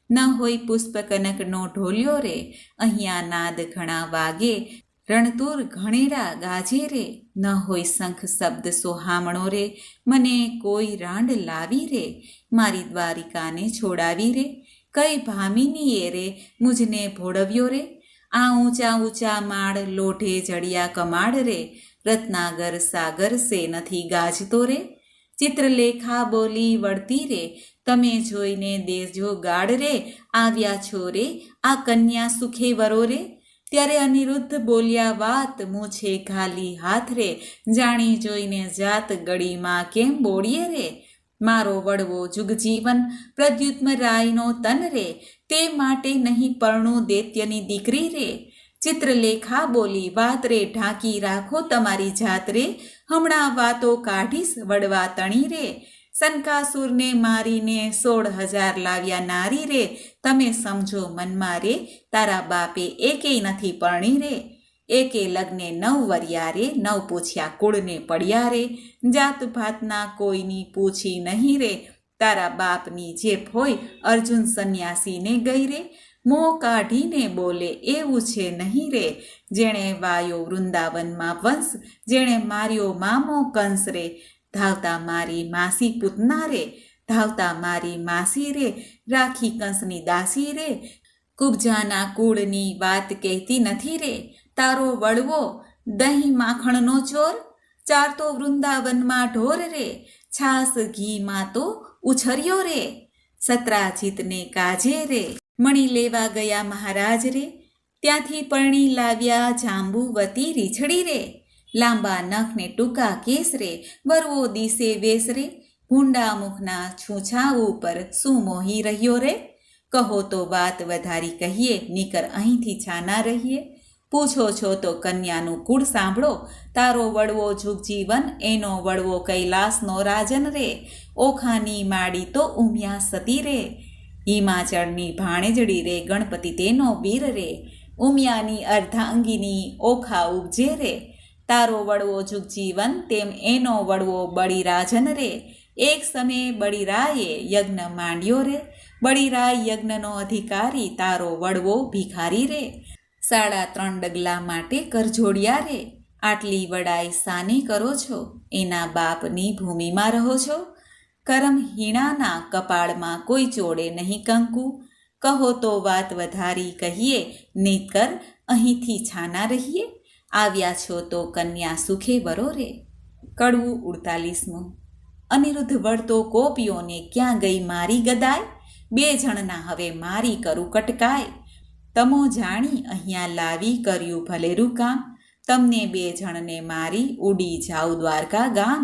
Speaker 1: ન હોય પુષ્પ કનકનો ઢોલ્યો રે, અહીંયા નાદ ઘણા વાગે. રણતુર ઘણેરા ગાજે રે. ન હોય શંખ શબ્દ સોહામણો રે, મને કોઈ રાંડ લાવી રે. મારી દ્વારિકાને છોડાવી રે. કઈ ભામિનીએ રે મુજને ભોળવ્યો રે. આ ઊંચા ઊંચા માળ લોઢે જડિયા કમાડ રે. રત્નાગર સાગર સે નથી ગાજતો રે. ચિત્રલેખા બોલી વળતી રે, તમે જોઈને દેજો ગાડ રે. આવ્યા છો રે આ કન્યા સુખે વરો રે. ત્યારે અનિરુદ્ધ બોલ્યા વાત, મૂછે ઘાલી હાથ રે. જાણી જોઈને જાત ગળીમાં કેમ બોડીએ રે. મારો વડવો જુગજીવન પ્રદ્યુત્મ રાયનો તન રે. તે માટે નહીં પરણું દૈત્યની દીકરી રે. ચિત્રલેખા બોલી, વાત રે ઢાંકી રાખો તમારી જાત રે. હમણાં વાતો કાઢીશ વડવા તણી રે. સંકાસુરને મારીને 16,000 લાવ્યા નારી રે. તમે સમજો મનમાં રે, તારા બાપે એકેય નથી પરણી રે. એકે લગ્ને 9 વર્યા રે. 9 પૂછ્યા કુળને પડ્યા રે. જાત ભાતના કોઈની પૂછી નહીં રે. તારા બાપની જેપ હોય અર્જુન સંન્યાસીને ગઈ રે. મોં કાઢીને બોલે એવું છે નહીં રે. જેણે વાયો વૃંદાવનમાં વંશ, જેણે માર્યો મામો કંસ રે. ધાવતા મારી માસી પૂતના રે. ધાવતા મારી માસી રે. રાખી કંસની દાસી રે. કુબજાના કુળની વાત કહેતી નથી રે. તારો વડવો દહીં માખણનો ચોર. ચારતો વૃંદાવનમાં ઢોર રે. છાસ ઘીમાં તો ઉછર્યો રે. સત્રાજીતને કાજે રે. મણી લેવા ગયા મહારાજ રે. ત્યાંથી પરણી લાવ્યા જાંબુવતી રીછડી રે. લાંબા નખ ને ટૂંકા કેસ રે. વરવો દિશે વેસ રે. ભૂંડા મુખના છૂછા ઉપર શું મોહી રહ્યો રે. કહો તો વાત વધારી કહીએ, નીકર અહીંથી છાના રહીએ. પૂછો છો તો કન્યાનું કુળ સાંભળો. તારો વડવો જુગજીવન, એનો વડવો કૈલાસનો રાજન રે. ઓખાની માડી તો ઉમિયા સતી રે. હિમાચળની ભાણેજડી રે. ગણપતિ તેનો વીર રે. ઉમિયાની અર્ધાંગીની ઓખા ઉપજે રે. તારો વડવો જુગજીવન, તેમ એનો વડવો બળીરાજન રે. એક સમયે બળીરાયે યજ્ઞ માંડ્યો રે. બળીરાય યજ્ઞનો અધિકારી, તારો વડવો ભિખારી રે. 3.5 ડગલા માટે કરજોડિયા રે. આટલી વડાઈ સાને કરો છો? એના બાપની ભૂમિમાં રહો છો. કરમ હીણાના કપાળમાં કોઈ ચોડે નહીં કંકુ. કહો તો વાત વધારી કહીએ, નીકર અહીંથી છાના રહીએ. આવ્યા છો તો કન્યા સુખે વરો રે. કડવું 48. અનિરુદ્ધ વળતો કોપીઓને, ક્યાં ગઈ મારી ગદાય? 2 જણના હવે મારી કરું કટકાય. તમો જાણી અહીંયા લાવી કર્યું ભલેરું કામ. તમને 2 જણને મારી ઉડી જાઉં દ્વારકા ગામ.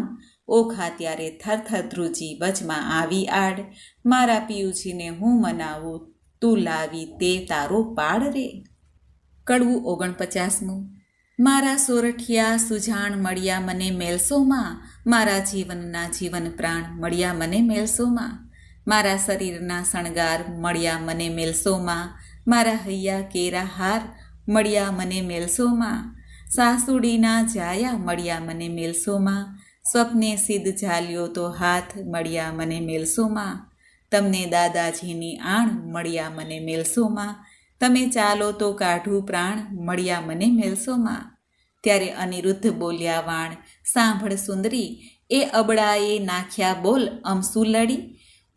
Speaker 1: ઓખા ત્યારે થરથર ધ્રુજી વચમાં આવી આડ, મારા પિયુજીને હું મનાવું, તું લાવી તે તારો પાડ રે. કડવું 49. મારા સોરઠિયા સુજાણ મળ્યા મને મેલસોમાં, મારા જીવનના જીવન પ્રાણ મળ્યા મને મેલસોમાં, મારા શરીરના શણગાર મળ્યા મને મેલસોમાં, મારા હૈયા કેરા હાર મળ્યા મને મેલસોમાં, સાસુડીના જાયા મળ્યા મને મેલસોમાં, સ્વપ્ને સિદ્ધ ઝાલ્યો તો હાથ મળ્યા મને મેલસોમાં, તમને દાદાજીની આણ મળ્યા મને મેલસોમાં, તમે ચાલો તો કાઢું પ્રાણ મળ્યા મને મેલસોમાં. ત્યારે અનિરુદ્ધ બોલ્યા વાણ, સાંભળ સુંદરી, એ અબડાએ નાખ્યા બોલ અમસુ લડી,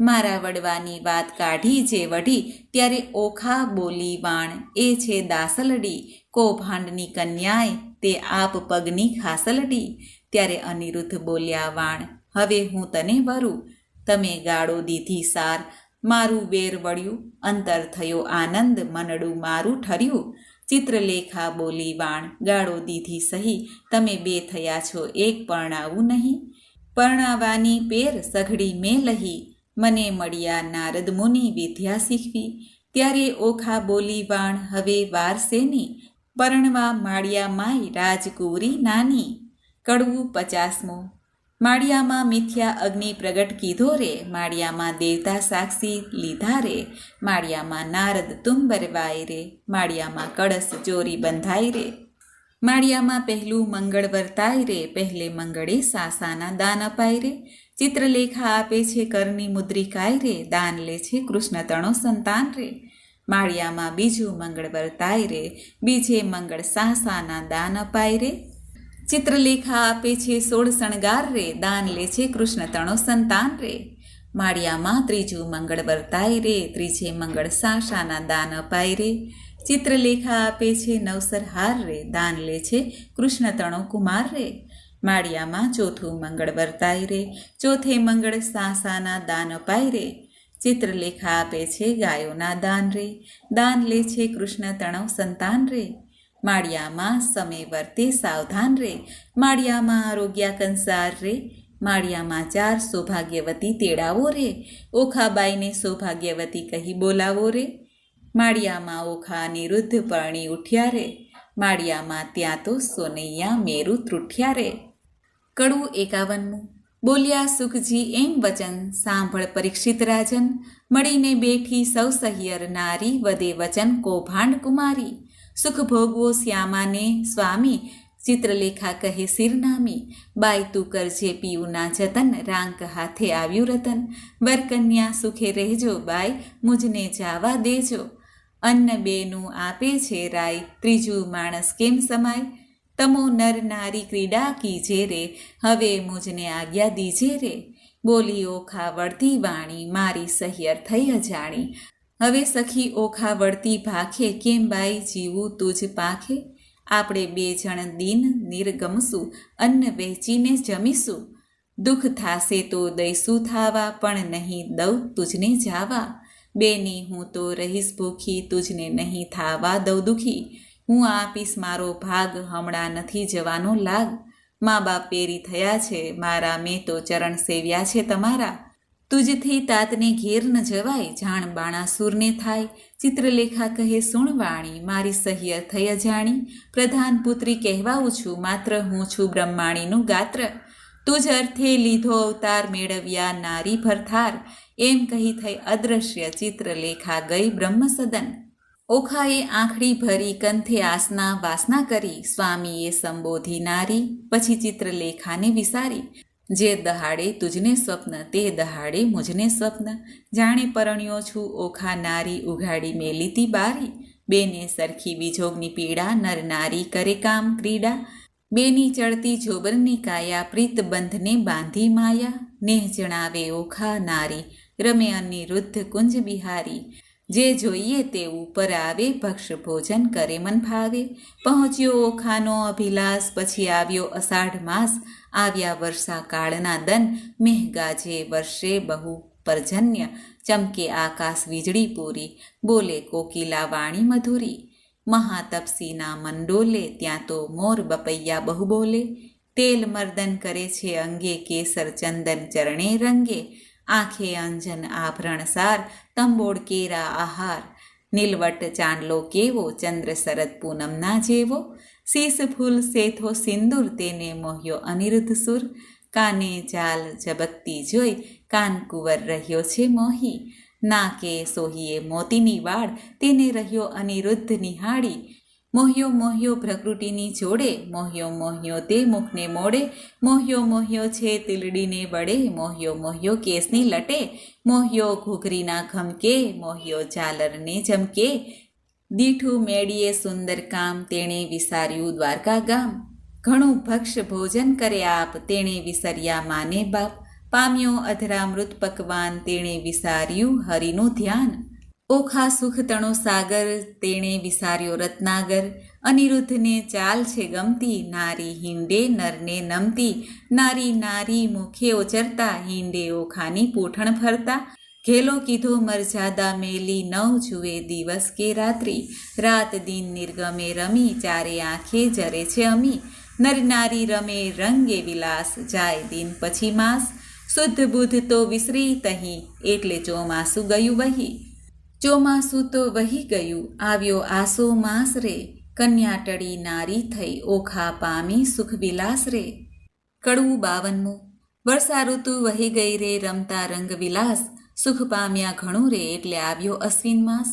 Speaker 1: મારા વડવાની વાત કાઢી જે વઢી, ત્યારે ઓખા બોલી વાણ, એ છે દાસલડી, કૌભાંડની કન્યાએ તે આપ પગની ખાસલડી. ત્યારે અનિરુદ્ધ બોલ્યા વાણ, હવે હું તને વરું, તમે ગાળો દીધી સાર, મારું વેર વળ્યું, અંતર થયો આનંદ, મનડું મારું ઠર્યું. ચિત્રલેખા બોલી વાણ, ગાળો દીધી સહી, તમે બે થયા છો એક પરણાવું નહીં, પરણાવાની પેર સઘળી મેં લહી, મને મળ્યા નારદ મુનિ વિદ્યા શીખવી. ત્યારે ઓખા બોલી વાણ, હવે વાર શેની, પરણવા માળિયા માય રાજકુંવરી નાની. કડવું 50. માળિયામાં મિથ્યા અગ્નિ પ્રગટ કીધો રે, માળિયામાં દેવતા સાક્ષી લીધા રે, માળિયામાં નારદ તુંબર વાય રે, માળિયામાં કળશ ચોરી બંધાય રે, માળિયામાં પહેલું મંગળ વર્તાય રે, પહેલે મંગળે સાસાના દાન અપાય રે. ચિત્રલેખા આપે છે કરની મુદ્રિકાય રે, દાન લે છે કૃષ્ણ તણો સંતાન રે, માળિયામાં બીજું મંગળ વર્તાય રે, બીજે મંગળ સાસાના દાન અપાય રે. ચિત્રલેખા આપે છે 16 શણગાર રે, દાન લે છે કૃષ્ણ તણો સંતાન રે, માળિયામાં ત્રીજું મંગળ વર્તાય રે, ત્રીજે મંગળ સાસાના દાન અપાય રે. ચિત્રલેખા આપે છે 9 હાર રે, દાન લે છે કૃષ્ણ તણો કુમાર રે, માળિયામાં ચોથું મંગળ વર્તાય રે, ચોથે મંગળ સાસાના દાન અપાય રે. ચિત્રલેખા આપે છે ગાયોના દાન રે, દાન લે છે કૃષ્ણ તણો સંતાન રે, માળિયામાં સમય વર્તે સાવધાન રે, માળિયામાં આરોગ્ય કંસાર રે, માળિયામાં 4 સૌભાગ્યવતી તેડાવો રે, ઓખાબાઈને સૌભાગ્યવતી કહી બોલાવો રે, માળિયામાં ઓખા અનિરુદ્ધ પરણી ઉઠ્યા રે, માળિયામાં ત્યાં તો સોનૈયા મેરુ ત્રુઠ્યા રે. કડવું 51. બોલ્યા સુખજી એમ વચન, સાંભળ પરીક્ષિત રાજન, મળીને બેઠી સૌ સહિયર નારી, વધે વચન કૌભાંડ કુમારી, સુખ ભોગવો શ્યામાને સ્વામી, ચિત્રલેખા કહે શિરનામી, બાઈ તું કરજે પિયુના જતન, રાંક હાથે આવ્યું રતન, વરકન્યા સુખે રહેજો બાઈ, મુજને જાવા દેજો, અન્ન બેનું આપે છે રાય, ત્રીજું માણસ કેમ સમાય, તમો નર નારી ક્રીડા કીજે રે, હવે મુજને આજ્ઞા દીજે રે. બોલી ઓખા વળતી વાણી, મારી સહિયર થઈ અજાણી, હવે સખી ઓખા વળતી ભાખે, કેમ બાઈ જીવું તુજ પાખે, આપણે 2 જણ દિન નિર્ગમશું, અન્ન વહેંચીને જમીશું, દુઃખ થાશે તો દઈશું થાવા, પણ નહીં દઉં તુજને જાવા, બેની હું તો રહીશ ભૂખી, તુજને નહીં થાવા દઉં દુખી, હું આપીશ મારો ભાગ, હમણાં નથી જવાનો લાગ, મા બાપ પેરી થયા છે મારા, મેં તો ચરણ સેવ્યા છે તમારા, તુજથી તાતને ઘેર ન જવાય, જાણ બાણાસુરને થાય. ચિત્રલેખા કહે સુણ વાણી, મારી સહિયર થઈ અજાણી, પ્રધાન પુત્રી કહેવાઉં છું, માત્ર હું છું બ્રહ્માણીનું ગાત્ર, તુજ અર્થે લીધો અવતાર, મેળવ્યા નારી ભરથાર, એમ કહી થઈ અદ્રશ્ય, ચિત્રલેખા ગઈ બ્રહ્મ સદન. ઓખાએ આંખડી ભરી, કંથે આસના વાસના કરી, સ્વામીએ સંબોધી નારી, પછી ચિત્રલેખાને વિસારી, જે દહાડે તુજને સ્વપ્ન, તે દહાડે મુજને સ્વપ્ન, જાણે પરણ્યો છું ઓખા નારી, ઉઘાડી મેલીતી બારી, બેને સરખી વિજોગની પીડા, નર નારી કરે કામ ક્રીડા, બેની ચડતી જોબરની કાયા, પ્રીત બંધને બાંધી માયા, નેહ જણાવે ઓખા નારી, રમે અનિરુદ્ધ કુંજ બિહારી, જે જોઈએ તે ઉપર આવે, ભક્ષ ભોજન કરે મન ફાવે, પહોંચ્યો ઓખાનો અભિલાષ, પછી આવ્યો અષાઢ માસ, આવ્યા વર્ષા કાળના દન, મેહ ગાજે વર્ષે બહુ પર્જન્ય, ચમકે આકાશ વીજળી પૂરી, બોલે કોકિલા વાણી મધુરી, મહાતપસીના મંડોલે, ત્યાં તો મોર બપૈયા બહુ બોલે, તેલ મર્દન કરે છે અંગે, કેસર ચંદન ચરણે રંગે, આંખે અંજન આભરણ સાર, તંબોળ કેરા આહાર, નીલવટ ચાંદલો કેવો, ચંદ્ર શરદ પૂનમના જેવો, શીશ ફૂલ સેથો સિંદૂર, તેને મોહ્યો અનિરુદ્ધ સુર, કાને ચાલ ઝબકતી જોઈ, કાનકુંવર રહ્યો છે મોહી, નાકે સોહીએ મોતીની વાળ, તેને રહ્યો અનિરુદ્ધ નિહાળી, મોહ્યો મોહ્યો પ્રકૃતિની જોડે, મોહ્યો મોહ્યો તે મુખને મોડે, મોહ્યો મોહ્યો છે તીલડીને વડે, મોહ્યો મોહ્યો કેસની લટે, મોહ્યો ઘૂઘરીના ખમકે, મોહ્યો ઝાલરને જમકે, દીઠું મેળીએ સુંદર કામ, તેણે વિસાર્યું દ્વારકા ગામ, ઘણું ભક્ષ ભોજન કરે આપ, તેણે વિસર્યા માને બાપ, પામ્યો અધરામૃત પકવાન, તેણે વિસાર્યું હરિનું ધ્યાન, ઓખા સુખ તણો સાગર, તેણે વિસાર્યો રત્નાગર, અનિરુદ્ધને ચાલ છે ગમતી, નારી હિંડે નરને નમતી, નારી નારી મુખે ઓચરતા, હિંડે ઓખાની પૂઠણ ફરતા, ઘેલો કીધો મરજાદા મેલી, નવ જુએ દિવસ કે રાત્રિ, રાત દિન નિર્ગમે રમી, ચારે આંખે જરે છે અમી, નર નારી રમે રંગે વિલાસ, જાય દિન પછી માસ, શુદ્ધ બુદ્ધ તો વિસરી તહીં, એટલે ચોમાસું ગયું વહી, ચોમાસું તો વહી ગયું, આવ્યો આસો માસ રે, કન્યા ટળી નારી થઈ, ઓખા પામી સુખ વિલાસ રે. કડવું 52. વર્ષા ઋતુ વહી ગઈ રે, રમતા રંગ વિલાસ, સુખ પામ્યા ઘણું રે, એટલે આવ્યો અશ્વિન માસ,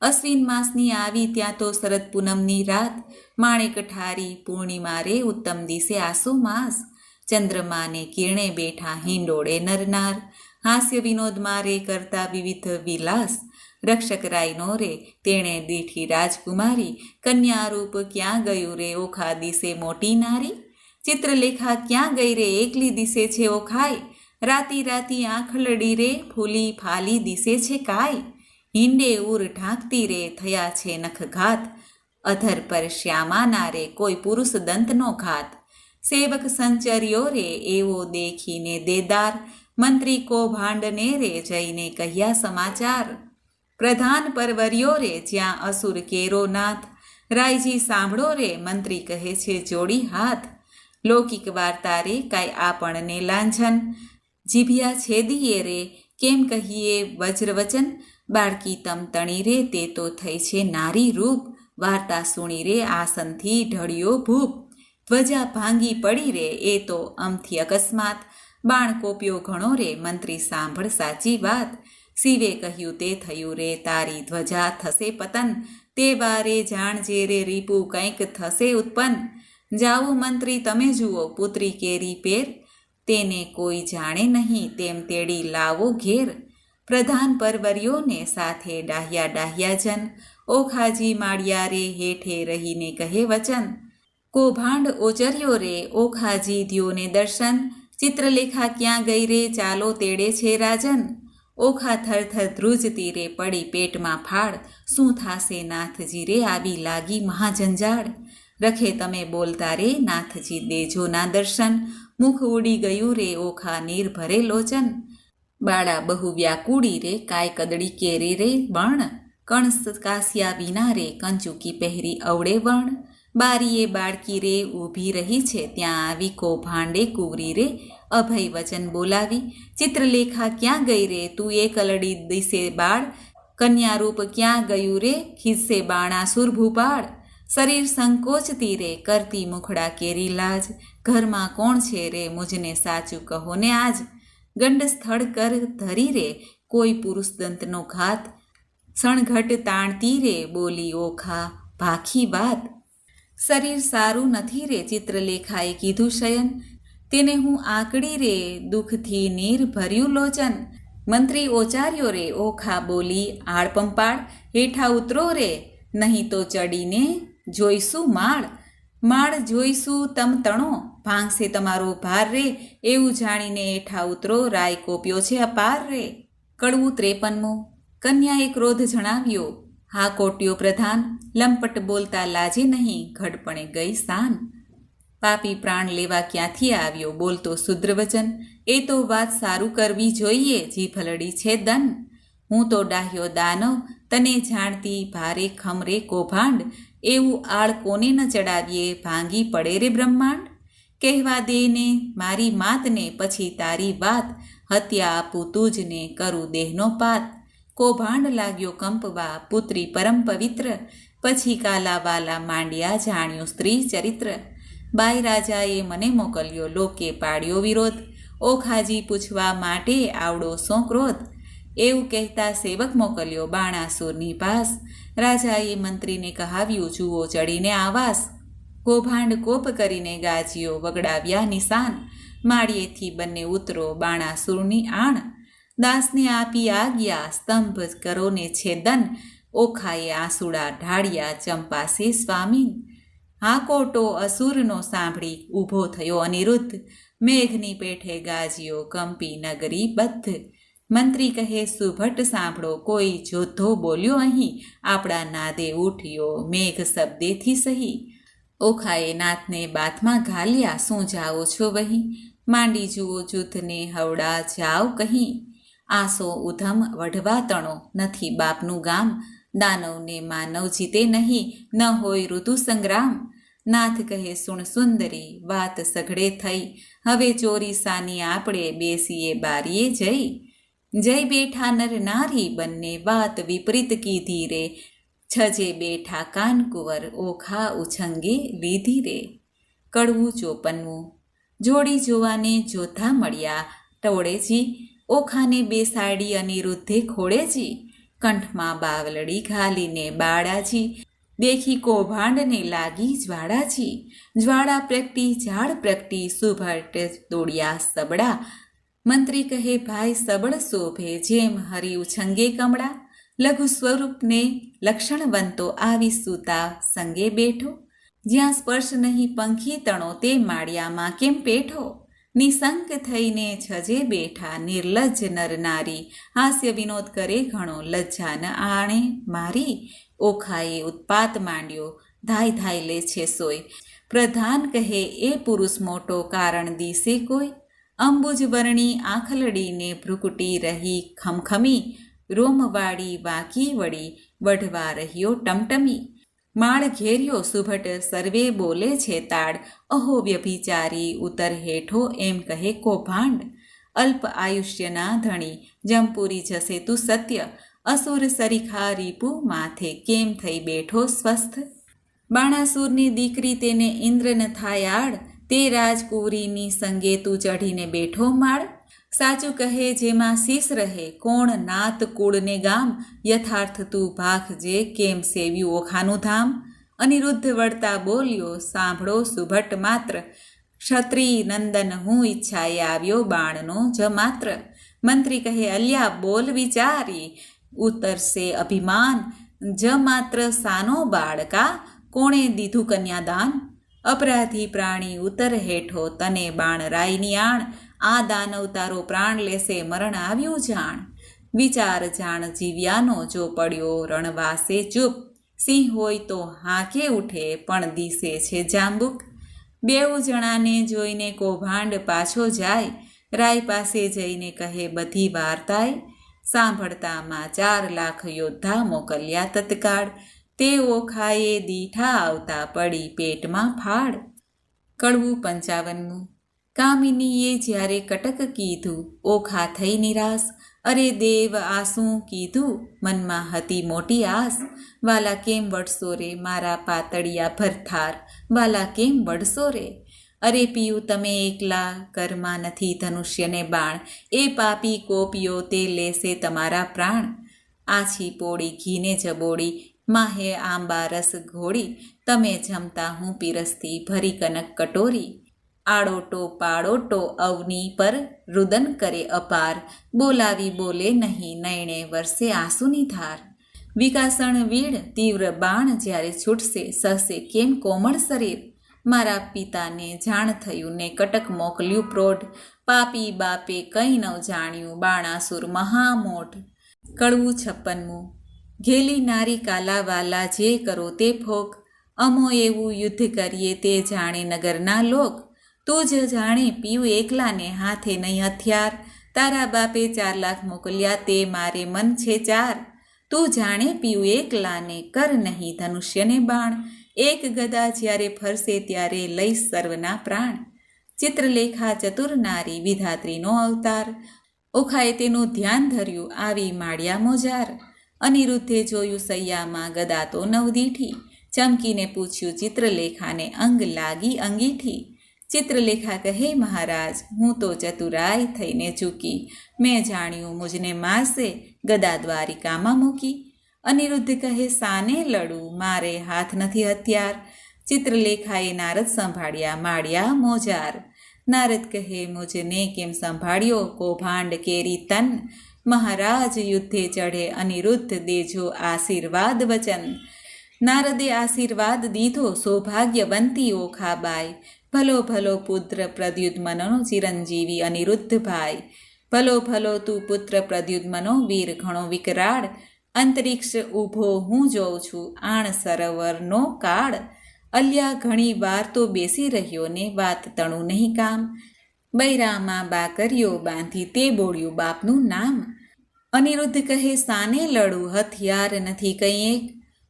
Speaker 1: અશ્વિન માસની આવી ત્યાં તો શરદ પૂનમની રાત, માણેક ઠારી પૂર્ણિમા રે, ઉત્તમ દિશે આસો માસ, ચંદ્રમાને કિરણે બેઠા હિંડોળે નરનાર, હાસ્ય વિનોદ મારે કરતા વિવિધ વિલાસ, રક્ષક રાયનો રે તેણે દીઠી રાજકુમારી, કન્યારૂપ ક્યાં ગયું રે, ઓખા દિશે મોટી નારી, ચિત્રલેખા ક્યાં ગઈ રે, એકલી દિશે છે ઓખાય, રાતી રાતી આંખ લડી રે, ફૂલી ફાલી દિશે છે કાય, હિંડે ઉર ઢાંકતી રે, થયા છે નખઘાત, અધર પર શ્યામાના રે, કોઈ પુરુષ દંતનો ઘાત, સેવક સંચર્યો રે, એવો દેખીને દેદાર, મંત્રી કૌભાંડને રે, જઈને કહ્યા સમાચાર, પ્રધાન પરવર્યો રે, જ્યાં અસુર કેરો નાથ, રાયજી સાંભળો રે, મંત્રી કહે છે જોડી હાથ, લૌકિક વાર્તા રે કાંઈ આપણને લાંછન, જીભિયા છેદીએ રે, કેમ કહીએ વજ્રવચન, બાળકી તમ તણી રે, તે તો થઈ છે નારી રૂપ, વાર્તા સુણી રે આસનથી ઢળ્યો ભૂપ, ધ્વજા ભાંગી પડી રે, એ તો અમથી અકસ્માત, બાણ કોપ્યો ઘણો રે, મંત્રી સાંભળ સાચી વાત, શિવે કહ્યું તે થયું રે, તારી ધ્વજા થશે પતન, તે વારે જાણજે રે રીપુ કંઈક થશે ઉત્પન્ન, જાઓ મંત્રી તમે જુઓ, પુત્રી કેરી પેર, તેને કોઈ જાણે નહીં, તેમ તેડી લાવો ઘેર, પ્રધાન પરવર્યોને સાથે ડાહ્યા ડાહ્યા જન, ઓખાજી માળિયા રે, હેઠે રહીને કહે વચન, કૌભાંડ ઓચર્યો રે, ઓખાજી દ્યોને દર્શન, ચિત્રલેખા ક્યાં ગઈ રે, ચાલો તેડે છે રાજન, ઓખા થરથર ધ્રુજતી રે, પડી પેટમાં ફાળ, શું થાશે નાથજી રે, આવી લાગી મહાજંજાળ, રખે તમે બોલતા રે, નાથજી દેજો ના દર્શન, મુખ ઉડી ગયું રે, ઓખા નીર ભરે લોચન, બાળા બહુ વ્યાકુડી રે, કાય કદડી કેરી રે બણ, કણસ કાસ્યા વિના રે, કંચુકી પહેરી અવળે વણ, બારીએ બાળકી રે ઊભી રહી છે, ત્યાં આવી કૌભાંડે કુંવરી રે, અભય વચન બોલાવી, ચિત્રલેખા ક્યાં ગઈ રે, તું એ કલડી દિશે બાળ, કન્યારૂપ ક્યાં ગયું રે, ખિસ્સે બાણાસુર ભૂપાળ, શરીર સંકોચતી રે, કરતી મુખડા કેરી લાજ, ઘરમાં કોણ છે રે, મુજને સાચું કહો ને આજ, ગંડ સ્થળ કર ધરી રે, કોઈ પુરુષ દંતનો ઘાત, સણઘટ તાણતી રે, બોલી ઓખા ભાખી વાત, શરીર સારું નથી રે, ચિત્રલેખાએ કીધું શયન, તેને હું આંકડી રે, દુઃખથી નીર ભર્યું લોચન, મંત્રી ઓચાર્યો રે, ઓખા બોલી આળપંપાળ, હેઠા ઉતરો રે, નહીં તો ચડીને જોઈશું માળ, માળ જોઈશું તમ તણો, ભાંગશે તમારો ભાર રે, એવું જાણીને હેઠા ઉતરો, રાય કોપ્યો છે અપાર રે. કડવું 53. કન્યાએ ક્રોધ જણાવ્યો, હા કોટ્યો પ્રધાન, લંપટ બોલતા લાજે નહીં, ઘડપણે ગઈ સાન, પાપી પ્રાણ લેવા ક્યાંથી આવ્યો, બોલતો શુદ્ર વચન, એ તો વાત સારું કરવી જોઈએ, જીભલડી છે દન, હું તો ડાહ્યો દાનવ, તને જાણતી ભારે ખમરે કૌભાંડ, એવું આળ કોને ન ચડાવીએ, ભાંગી પડે રે બ્રહ્માંડ, કહેવા દેને મારી માતને પછી તારી વાત, હત્યા આપું તુજને કરું દેહનો પાત. કૌભાંડ લાગ્યો કંપવા પુત્રી પરમ પવિત્ર, પછી કાલાવાલા માંડ્યા જાણ્યું સ્ત્રી ચરિત્ર. બાઈ રાજાએ મને મોકલ્યો લોકે પાડ્યો વિરોધ, ઓખાજી પૂછવા માટે આવડો સો ક્રોધ. એવું કહેતા સેવક મોકલ્યો બાણાસુરની પાસ, રાજાએ મંત્રીને કહાવ્યું જુઓ ચડીને આવાસ. કૌભાંડ કોપ કરીને ગાજીઓ વગડાવ્યા નિશાન, માળિયેથી બંને ઉતરો બાણાસુરની આણ. દાસને આપી આજ્ઞા સ્તંભ કરો ને છેદન, ઓખાએ આંસુડા ઢાળ્યા ચંપાસે સ્વામીન. હાકોટો અસુરનો સાંભળી ઊભો થયો અનિરુદ્ધ, મેઘની પેઠે ગાજીઓ કંપી નગરી બદ્ધ. મંત્રી કહે સુભટ સાંભળો કોઈ જોધો બોલ્યો અહીં, આપણા નાદે ઉઠ્યો મેઘ શબ્દેથી સહી. ઓખાએ નાથને બાથમાં ઘાલ્યા શું જાઓ છો વહી, માંડી જુઓ જૂથને હવડા જાઓ કહી. આસો ઉધમ વઢવા તણો નથી બાપનું ગામ, દાનવને માનવ જીતે નહીં ન હોય ઋતુ સંગ્રામ. નાથ કહે સુણ સુંદરી વાત સઘળે થઈ, હવે ચોરી સાની આપણે બેસીએ બારીએ જઈ. જય બેઠા નર નારી બંને વાત વિપરીત કીધી રે, છજે બેઠા કાનકુંવર ઓખા ઉછંગે લીધી રે. કડવું 54. જોડી જોવાને જોતા મળ્યા ટોળેજી, ઓખાને બેસાડી અનિરુદ્ધે ખોળેજી. કંઠમાં બાવલડી ઘાલીને બાળાજી, દેખી કૌભાંડને લાગી જ્વાળાજી. જ્વાળા પ્રગટી ઝાડ પ્રગટી સુભટ દોડ્યા સબડા, મંત્રી કહે ભાઈ સબળ શોભે જેમ હરી ઉછંગે કમળા. લઘુ સ્વરૂપને લક્ષણવંતો આવી સૂતા સંગે બેઠો, જ્યાં સ્પર્શ નહીં પંખી તણો તે માળિયામાં કેમ પેઠો. નિસંક થઈને છજે બેઠા નિર્લજ્જ નર નારી, હાસ્ય વિનોદ કરે ઘણો લજ્જા ન આણે મારી. ઓખાએ ઉત્પાત માંડ્યો ધાય ધાય લે છે સોય, પ્રધાન કહે એ પુરુષ મોટો કારણ દિશે કોઈ. અંબુજ વર્ણી આંખલડીને ભ્રુકુટી રહી ખમખમી, રોમવાળી વાંકી વળી વઢવા રહ્યો ટમટમી. માળ ઘેર્યો સુભટ સર્વે બોલે છે તાળ, અહો વ્યભિચારી ઉતર હેઠો એમ કહે કૌભાંડ. અલ્પ આયુષ્યના ધણી જમપુરી જશે તું સત્ય, અસુર સરીખા રીપુ માથે કેમ થઈ બેઠો સ્વસ્થ. બાણાસુરની દીકરી તેને ઇન્દ્ર ન થાય આડ, તે રાજકુંવરીની સંગે તું ચઢીને બેઠો માળ. સાચું કહે જેમાં શીશ રહે કોણ નાત કુળને ગામ, યથાર્થ તું ભાખજે કેમ સેવ્યું ઓખાનું ધામ. અનિરુદ્ધ વળતા બોલ્યો સાંભળો સુભટ માત્ર, ક્ષત્રિય નંદન હું ઈચ્છાએ આવ્યો બાણનો જ માત્ર. મંત્રી કહે અલ્યા બોલ વિચારી ઉતરશે અભિમાન, જ માત્ર સાનો બાળકા કોણે દીધું કન્યાદાન. અપરાધી પ્રાણી ઉતર હેઠો તને બાણ રાયની આણ, આ દાનવ તારો પ્રાણ લેશે મરણ આવ્યું જાણ. વિચાર જાણ જીવ્યાનો જો પડ્યો રણવાસે ચૂપ, સિંહ હોય તો હાંકે ઉઠે પણ દિશે છે જાંબુક. બેઉ જણાને જોઈને કૌભાંડ પાછો જાય, રાય પાસે જઈને કહે બધી વાર્તાય. સાંભળતામાં 4 લાખ યોદ્ધા મોકલ્યા તત્કાળ, તે ઓખાએ દીઠા આવતા પડી પેટમાં ફાડ. કડવું 55. કામિનીએ જ્યારે કટક કીધું ઓખા થઈ નિરાશ, અરે દેવ આ શું કીધું મનમાં હતી મોટી આસ. વાલા કેમ વળશો રે મારા પાતળિયા ભરથાર, વાલા કેમ વળશો રે. અરે પિયું તમે એકલા કરમાં નથી ધનુષ્યને બાણ, એ પાપી કોપીઓ તે લેશે તમારા પ્રાણ. આછી પોળી ઘીને જબોડી માહે આંબા રસ ઘોડી, તમે જમતા હું પીરસતી ભરી કનક કટોરી. આડોટો પાડોટો અવની પર રુદન કરે અપાર, બોલાવી બોલે નહીં નયણે વરસે આંસુની ધાર. વિકાસણ વીડ તીવ્ર બાણ જ્યારે છૂટશે સહશે કેમ કોમળ શરીર. મારા પિતાને જાણ થયું ને કટક મોકલ્યું પ્રોઢ, પાપી બાપે કંઈ ન જાણ્યું બાણાસુર મહામોઢ. કડવું 56. ઘેલી નારી કાલાવાલા જે કરો તે ફોક, અમો એવું યુદ્ધ કરીએ તે જાણે નગરના લોક. તું જ જાણે પીયું એકલાને હાથે નહીં હથિયાર, તારા બાપે 4 લાખ મોકલ્યા તે મારે મન છે 4. તું જાણે પીયું એકલાને કર નહીં ધનુષ્યને બાણ, એક ગદા જ્યારે ફરશે ત્યારે લઈશ સર્વના પ્રાણ. ચિત્રલેખા ચતુર નારી વિધાત્રીનો અવતાર. ઓખાએ તેનું ધ્યાન ધર્યું આવી માળિયા મોજાર. અનિરુદ્ધે જોયું સૈયામાં ગદા તો નવદીઠી. ચમકીને પૂછ્યું ચિત્રલેખાને અંગ લાગી અંગીઠી. ચિત્રલેખા કહે મહારાજ હું તો ચતુરાઈ થઈને ચૂકી. મેં જાણ્યું મુજને મારશે ગદા દ્વારિકામાં મૂકી. અનિરુદ્ધ કહે સાને લડું મારે હાથ નથી હથિયાર. ચિત્રલેખાએ નારદ સંભાળ્યા માળિયા મોજાર. નારદ કહે મુજને કેમ સંભાળ્યો કૌભાંડ કેરી તન. મહારાજ યુદ્ધે ચઢે અનિરુદ્ધ દેજો આશીર્વાદ વચન. નારદે આશીર્વાદ દીધો સૌભાગ્યવંતી ઓખાબાઈ. ભલો ભલો પુત્ર પ્રદ્યુમ્નનો ચિરંજીવી અનિરુદ્ધભાઈ. ભલો ભલો તું પુત્ર પ્રદ્યુમ્નનો વીર ઘણો વિકરાળ. અંતરિક્ષ ઊભો હું જોઉં છું આણ સરોવરનો કાળ. અલ્યા ઘણી વાર તો બેસી રહ્યો ને વાત તણું નહીં કામ. બૈરામાં બાકરીઓ બાંધી તે બોળ્યું બાપનું નામ. અનિરુદ્ધ કહે સાને લડું હથિયાર નથી કંઈ એક.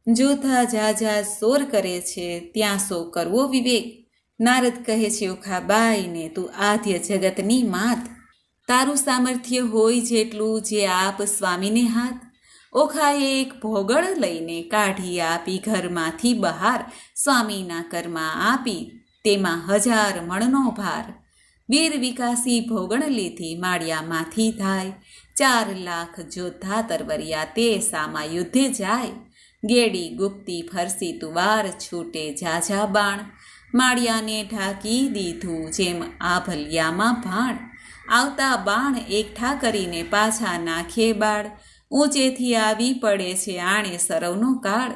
Speaker 1: જોધા જાજા સોર કરે છે ત્યાં સો કરવો વિવેક. નારદ કહે છે ઓખાબાઈને તું આદ્ય જગતની માત. તારું સામર્થ્ય હોય જેટલું જે આપ સ્વામીને હાથ. ઓખાએ એક ભોગળ લઈને કાઢી આપી ઘરમાંથી બહાર. સ્વામીના કરમાં આપી તેમાં 1000 મણનો ભાર. વીર વિકાસી ભોગણ લીધી માળિયામાંથી થાય. 4 લાખ જોધા તરવરિયા તે સામા યુદ્ધે જાય. ગેડી ગુપ્તી ફરસી તુવાર છૂટે ઝાઝા બાણ. માળિયાને ઢાંકી દીધું જેમ આભલિયામાં ભાણ. આવતા બાણ એકઠા કરીને પાછા નાખે બાળ. ઊંચેથી આવી પડે છે આણે સરવનો કાળ.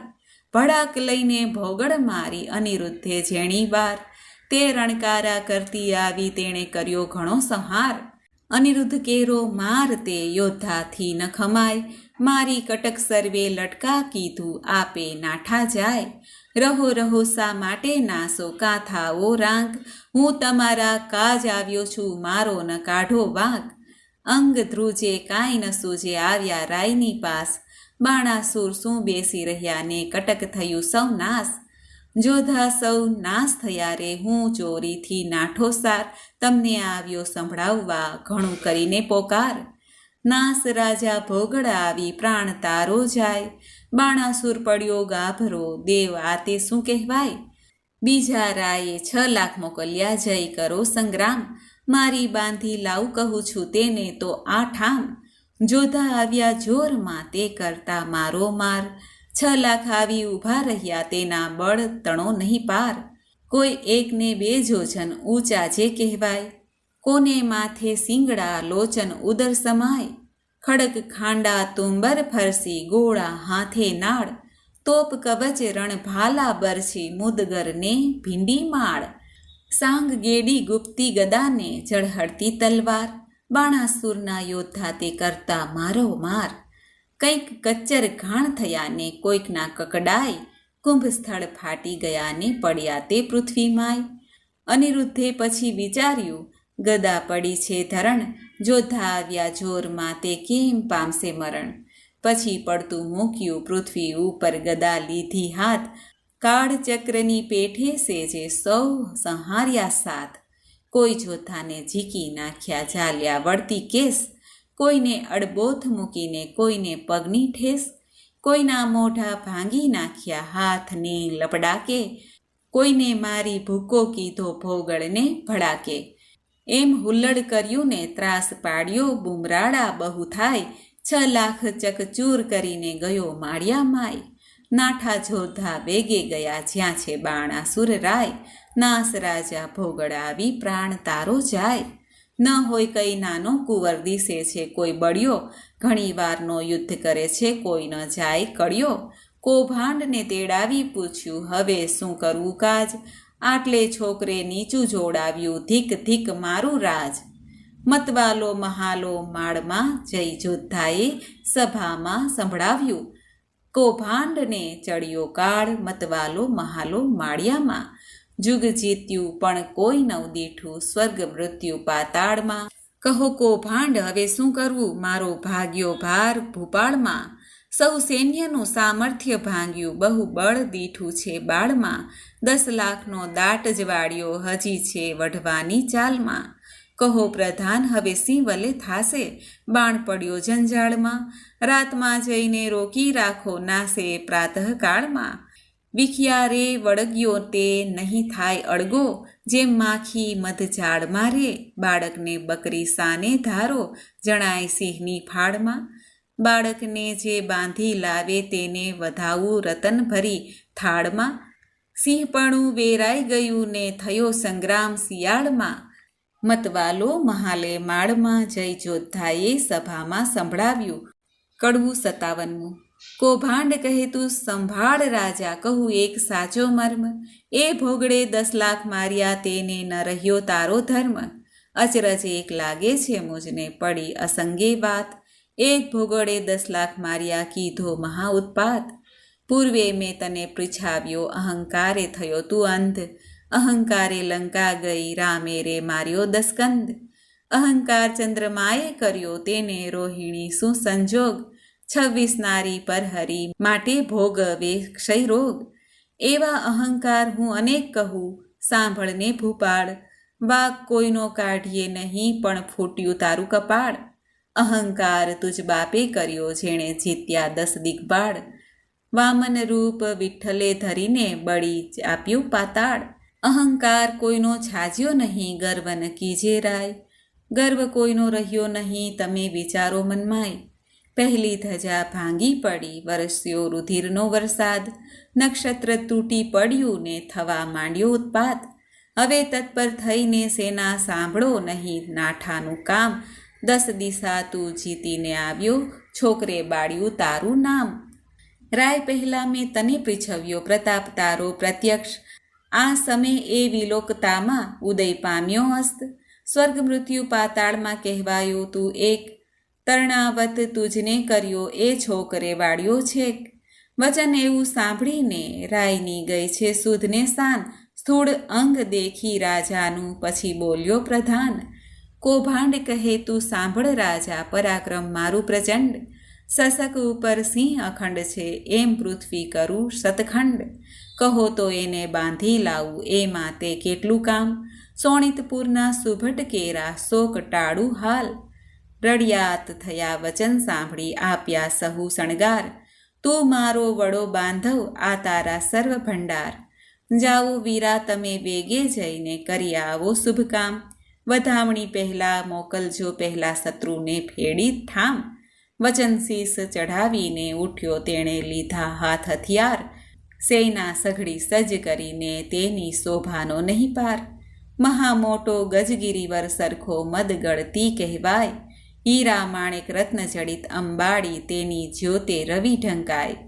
Speaker 1: ભડાક લઈને ભોગળ મારી અનિરુદ્ધે જેણી વાર. તે રણકારા કરતી આવી તેણે કર્યો ઘણો સંહાર. અનિરુદ્ધ કેરો માર તે યોદ્ધાથી ન ખમાય. મારી કટક સર્વે લટકા કીધું આપે નાઠા જાય. રહો રહો શા માટે નાસો કાથાઓ રાંક. હું તમારા કાજ આવ્યો છું મારો ન કાઢો વાંક. અંગ ધ્રુજે કાંઈ ન સૂજે આવ્યા રાયની પાસ. બાણાસુર શું બેસી રહ્યા ને કટક થયું સૌ નાશ. જોધા સૌ નાશ થયા રે હું ચોરીથી નાઠો સાર. તમને આવ્યો સંભળાવવા ઘણું કરીને પોકાર. નાસ રાજા ભોગળ આવી પ્રાણ તારો જાય. બાણાસુર પડ્યો ગાભરો દેવ આ તે શું કહેવાય. બીજા રાયે 6 લાખ મોકલ્યા જય કરો સંગ્રામ. મારી બાંધી લાવ કહું છું તેને તો આ ઠામ. જોધા આવ્યા જોરમાં તે કરતા મારો માર. 6 લાખ આવી ઊભા રહ્યા તેના બળ તણો નહીં પાર. કોઈ 1 ને 2 જોજન ઊંચા જે કહેવાય. કોને માથે સિંગડા લોચન ઉદર સમાય. ખડક ખાંડા તુંબર ફરસી ગોળા હાથે નાળ. તોપ કવચ રણ ભાલા બરછી મુદગરને ભીંડી માળ. સાંગ ગેડી ગુપ્તી ગદાને ઝળહળતી તલવાર. બાણાસુરના યોદ્ધા તે કરતા મારો માર. કંઈક કચ્ચર ઘાણ થયાને કોઈકના કકડાય. કુંભ સ્થળ ફાટી ગયાને પડ્યા તે પૃથ્વીમાય. અનિરુદ્ધે પછી વિચાર્યું ગદા પડી છે ધરણ. જોધા આવ્યા જોરમાં તે કેમ પામશે મરણ. પછી પડતું મૂક્યું પૃથ્વી ઉપર ગદા લીધી હાથ. કાળચક્રની પેઠે સેજે સૌ સંહાર્યા સાથ. કોઈ જોધાને ઝીકી નાખ્યા ઝાલ્યા વળતી કેસ. કોઈને અડબોથ મૂકીને કોઈને પગની ઠેસ. કોઈના મોઢા ભાંગી નાખ્યા હાથને લપડાકે. કોઈને મારી ભૂકો કીધો ભોગળને ભડાકે. એમ હુલ્લડ કર્યું ને ત્રાસ પાડ્યો બુમરાળા બહુ થાય. 6 લાખ ચકચૂર કરીને ગયો માળિયા માય. નાઠા જોધા વેગે ગયા જ્યાં છે બાણાસુર રાય. નાસ રાજા ભોગળ આવી પ્રાણ તારો જાય. ન હોય કઈ નાનો કુંવર દિશે છે કોઈ બળ્યો. ઘણી વારનો યુદ્ધ કરે છે કોઈ ન જાય કળ્યો. કૌભાંડને તેડાવી પૂછ્યું હવે શું કરવું કાજ. આટલે છોકરે નીચું જોડાવ્યું ધીક ધીક મારું રાજ. મતવાલો મહાલો માળમાં જઈ જોધાએ સભામાં સંભળાવ્યું. કૌભાંડને ચડ્યો કાળ મતવાલો મહાલો માળિયામાં. જુગ જીત્યું પણ કોઈ નવ દીઠું સ્વર્ગ મૃત્યુ પાતાળમાં. કહો કૌભાંડ હવે શું કરવું મારો ભાગ્યો ભાર ભૂપાળમાં. સૌ સૈન્યનું સામર્થ્ય ભાંગ્યું, બહુ બળ દીઠું છે બાળમાં, 10 લાખનો દાટ જવાળ્યો હજી છે વઢવાની ચાલમાં. કહો પ્રધાન હવે સિંહ વલે થાશે, બાણ પડ્યો જંજાળમાં, રાતમાં જઈને રોકી રાખો નાસે પ્રાતઃકાળમાં. વિખ્યા રે વળગ્યો તે નહીં થાય અળગો, જેમ માખી મધજાળ મારે, બાળકને બકરી સાને ધારો જણાય સિંહની ફાળમાં. બાળકને જે બાંધી લાવે તેને વધાવું રતન ભરી થાળમાં, સિંહપણું વેરાઈ ગયું ને થયો સંગ્રામ શિયાળમાં. મતવાલો મહાલે માળમાં જય જોધાએ સભામાં સંભળાવ્યું. કડવું 57. કૌભાંડ કહે તું સંભાળ રાજા, કહું એક સાચો મર્મ, એ ભોગડે 10 લાખ માર્યા તેને ન રહ્યો તારો ધર્મ. અચરજ એક લાગે છે મુજને પડી અસંગે વાત, એક ભોગડે 10 લાખ માર્યા કીધો મહા ઉત્પાત. પૂર્વે મેં તને પૃછાવ્યો અહંકારે થયો તું અંધ, અહંકારે લંકા ગઈ રામે રે માર્યો 10 કંદ. અહંકાર ચંદ્રમાએ કર્યો તેને રોહિણી શું સંજોગ, 26 નારી પર હરી માટે ભોગવે ક્ષય રોગ. એવા અહંકાર હું અનેક કહું સાંભળને ભૂપાળ, વાક કોઈનો કાઢીએ નહીં પણ ફૂટ્યું તારું કપાળ. અહંકાર તુજ બાપે કર્યો જેણે જીત્યા 10 દિગ્બાળ, વામન રૂપ વિઠ્ઠલે ધરીને બળી આપ્યું પાતાળ. અહંકાર કોઈનો છાજ્યો નહીં ગર્વ ન કીજે રાય, ગર્વ કોઈનો રહ્યો નહીં તમે વિચારો મનમાય. પહેલી ધજા ભાંગી પડી વરસ્યો રુધિરનો વરસાદ, નક્ષત્ર તૂટી પડ્યું ને થવા માંડ્યો ઉત્પાત. હવે તત્પર થઈને સેના સાંભળો નહીં નાઠાનું કામ, 10 દિશા તું જીતીને આવ્યો છોકરે બાળ્યું તારું નામ. રાય પહેલા મેં તને પૃછવ્યો પ્રતાપ તારો પ્રત્યક્ષ, આ સમય એ વિલોકતામાં ઉદય પામ્યો હસ્ત. સ્વર્ગ મૃત્યુ પાતાળમાં કહેવાયો તું એક, તરણાવત તુજને કર્યો એ છોકરે વાળ્યો છેક. વચન એવું સાંભળીને રાયની ગઈ છે સુધને સાન, સ્થૂળ અંગ દેખી રાજાનું પછી બોલ્યો પ્રધાન. કૌભાંડ કહે તું સાંભળ રાજા પરાક્રમ મારું પ્રચંડ, સસક ઉપર સિંહ અખંડ છે એમ પૃથ્વી કરું સતખંડ. કહો તો એને બાંધી લાવું એમાં તે કેટલું કામ, સોણિતપુરના સુભટ કેરા શોક ટાળું હાલ. રડિયાત થયા વચન સાંભળી આપ્યા સહુ શણગાર, તું મારો વડો બાંધવ આ તારા સર્વ ભંડાર. જાઓ વીરા તમે વેગે જઈને કરી આવો શુભ કામ, વધામણી પહેલાં મોકલજો પહેલાં શત્રુને ફેડી ઠામ. વચન શીશ ચઢાવીને ઉઠ્યો તેણે લીધા હાથ હથિયાર, સેના સઘળી સજ્જ કરીને તેની શોભાનો નહીં પાર. મહામોટો ગજગીરીવર સરખો મદ ગળતી કહેવાય, હીરા માણેક રત્ન જડિત અંબાડી તેની જ્યોતે રવિ ઢંકાય.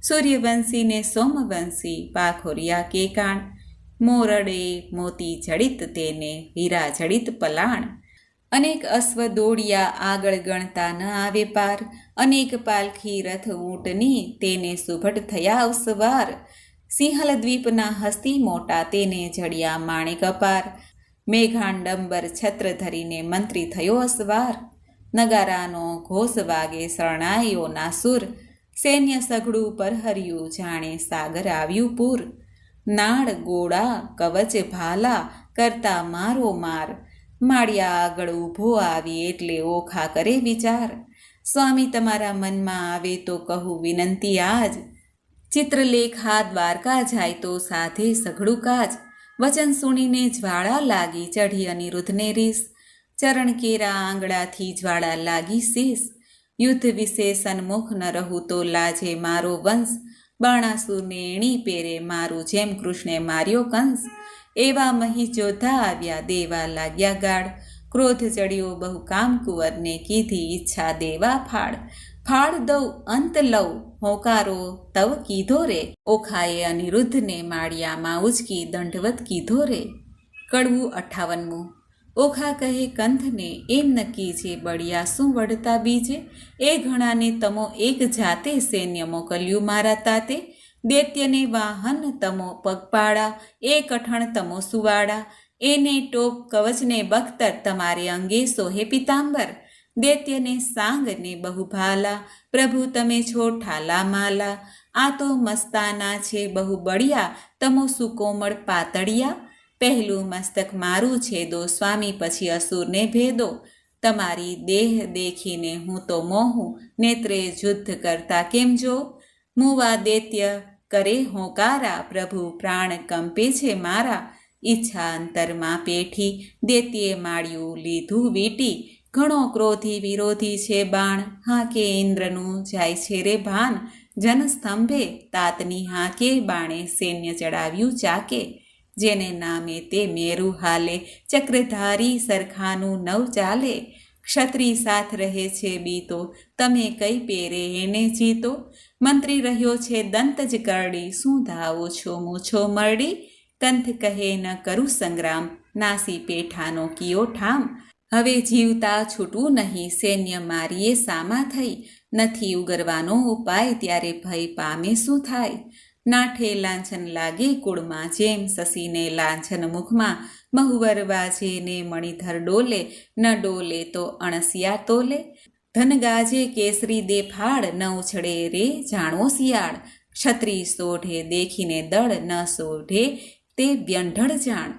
Speaker 1: સૂર્યવંશીને સોમવંશી પાખોરિયા કેકાણ, મોરડે મોતી જડિત તેને હીરા જડિત પલાણ. અનેક અશ્વ દોડિયા આગળ ગણતા ન આવે પાર, અનેક પાલખી રથ ઊંટની તેને સુભટ થયા અવસવાર. સિંહલ દ્વીપના હસ્તી મોટા તેને જડિયા માણેક અપાર, મેઘાંડંબર છત્ર ધરીને મંત્રી થયો અસવાર. નગારાનો ઘોષ વાગે શરણાઈઓના સુર, સૈન્ય સઘળું પર હર્યું જાણે સાગર આવ્યું પૂર. નાળ ગોળા કવચ ભાલા કરતા મારો માર, માળિયા આગળ ઊભો આવી એટલે ઓખા કરે વિચાર. સ્વામી તમારા મનમાં આવે તો કહું વિનંતી આજ, ચિત્રલેખા દ્વારકા જાય તો સાધે સઘળું કાજ. વચન સુણીને જ્વાળા લાગી ચઢી અનિરુદ્ધને રીસ, ચરણ કેરા આંગળાથી જ્વાળા લાગી શીશ. યુદ્ધ વિશે સન્મુખ ન રહું તો લાજે મારો વંશ, બાણાસુરને એણી પેરે મારું જેમ કૃષ્ણે માર્યો કંસ. એવા મહી જોધા આવ્યા દેવા લાગ્યા ગાળ, ક્રોધ ચડ્યો બહુ કામ કુંવરને કીધી ઈચ્છા દેવા ફાળ. ફાળ દઉં અંત લઉં હોકારો તવ કીધો રે, ઓખાએ અનિરુદ્ધને માળિયામાં ઉચકી દંડવત કીધો રે. કડવું 58. ઓખા કહે કંથને એમ નક્કી છે બળિયા શું વળતા બીજે, એ ઘણાને તમો એક જાતે સૈન્ય મોકલ્યું મારા તાતે. દૈત્યને વાહન તમો પગપાળા, એ કઠણ તમો સુવાડા, એને ટોપ કવચને બખ્તર તમારે અંગે સોહે પિતાંબર. દૈત્યને સાંગને બહુ ભાલા, પ્રભુ તમે છો ઠાલા માલા. આ તો મસ્તાના છે બહુ બળિયા, તમો સુકોમળ પાતળિયા. પહેલું મસ્તક મારું છેદો, સ્વામી પછી અસુરને ભેદો. તમારી દેહ દેખીને હું તો મોહું, નેત્રે યુદ્ધ કરતા કેમ જો. મુવા દૈત્ય કરે હોંકારા, પ્રભુ પ્રાણ કંપે છે મારા. ઈચ્છા અંતરમાં પેઠી, દૈત્યે માળ્યું લીધું વીટી. ઘણો ક્રોધી વિરોધી છે બાણ, હાંકે ઇન્દ્રનું જાય છે રે ભાન. જનસ્તંભે તાતની હાંકે, બાણે સૈન્ય ચડાવ્યું ચાકે. જેને નામે તે મેરુ હાલે, ચક્રધારી સરખાનું નવ ચાલે. ક્ષત્રિય સાથ રહે છે બીતો, તમે કઈ પેરે એને જીતો. મંત્રી રહ્યો છે દંત જ કરડી, શું ધાવો છો મૂછો મરડી. કંથ કહે ન કરું સંગ્રામ, નાસી પેઠાનો કિયો ઠામ. હવે જીવતા છૂટવું નહીં, સૈન્ય મારીએ સામા થઈ. નથી ઉગરવાનો ઉપાય, ત્યારે ભય પામે શું થાય. નાઠે લાંછન લાગે કુળમાં, જેમ સસીને લાંછન મુખમાં. મહુવર વાજે ને મણિધર ડોલે, ન ડોલે તો અણસિયા તોલે. ધન ગાજે કેસરી દે ફાળ, ન ઉછળે રે જાણો શિયાળ. ક્ષત્રિય સોઢે દેખીને દળ, ન સોઢે તે વ્યંઢળ જાણ.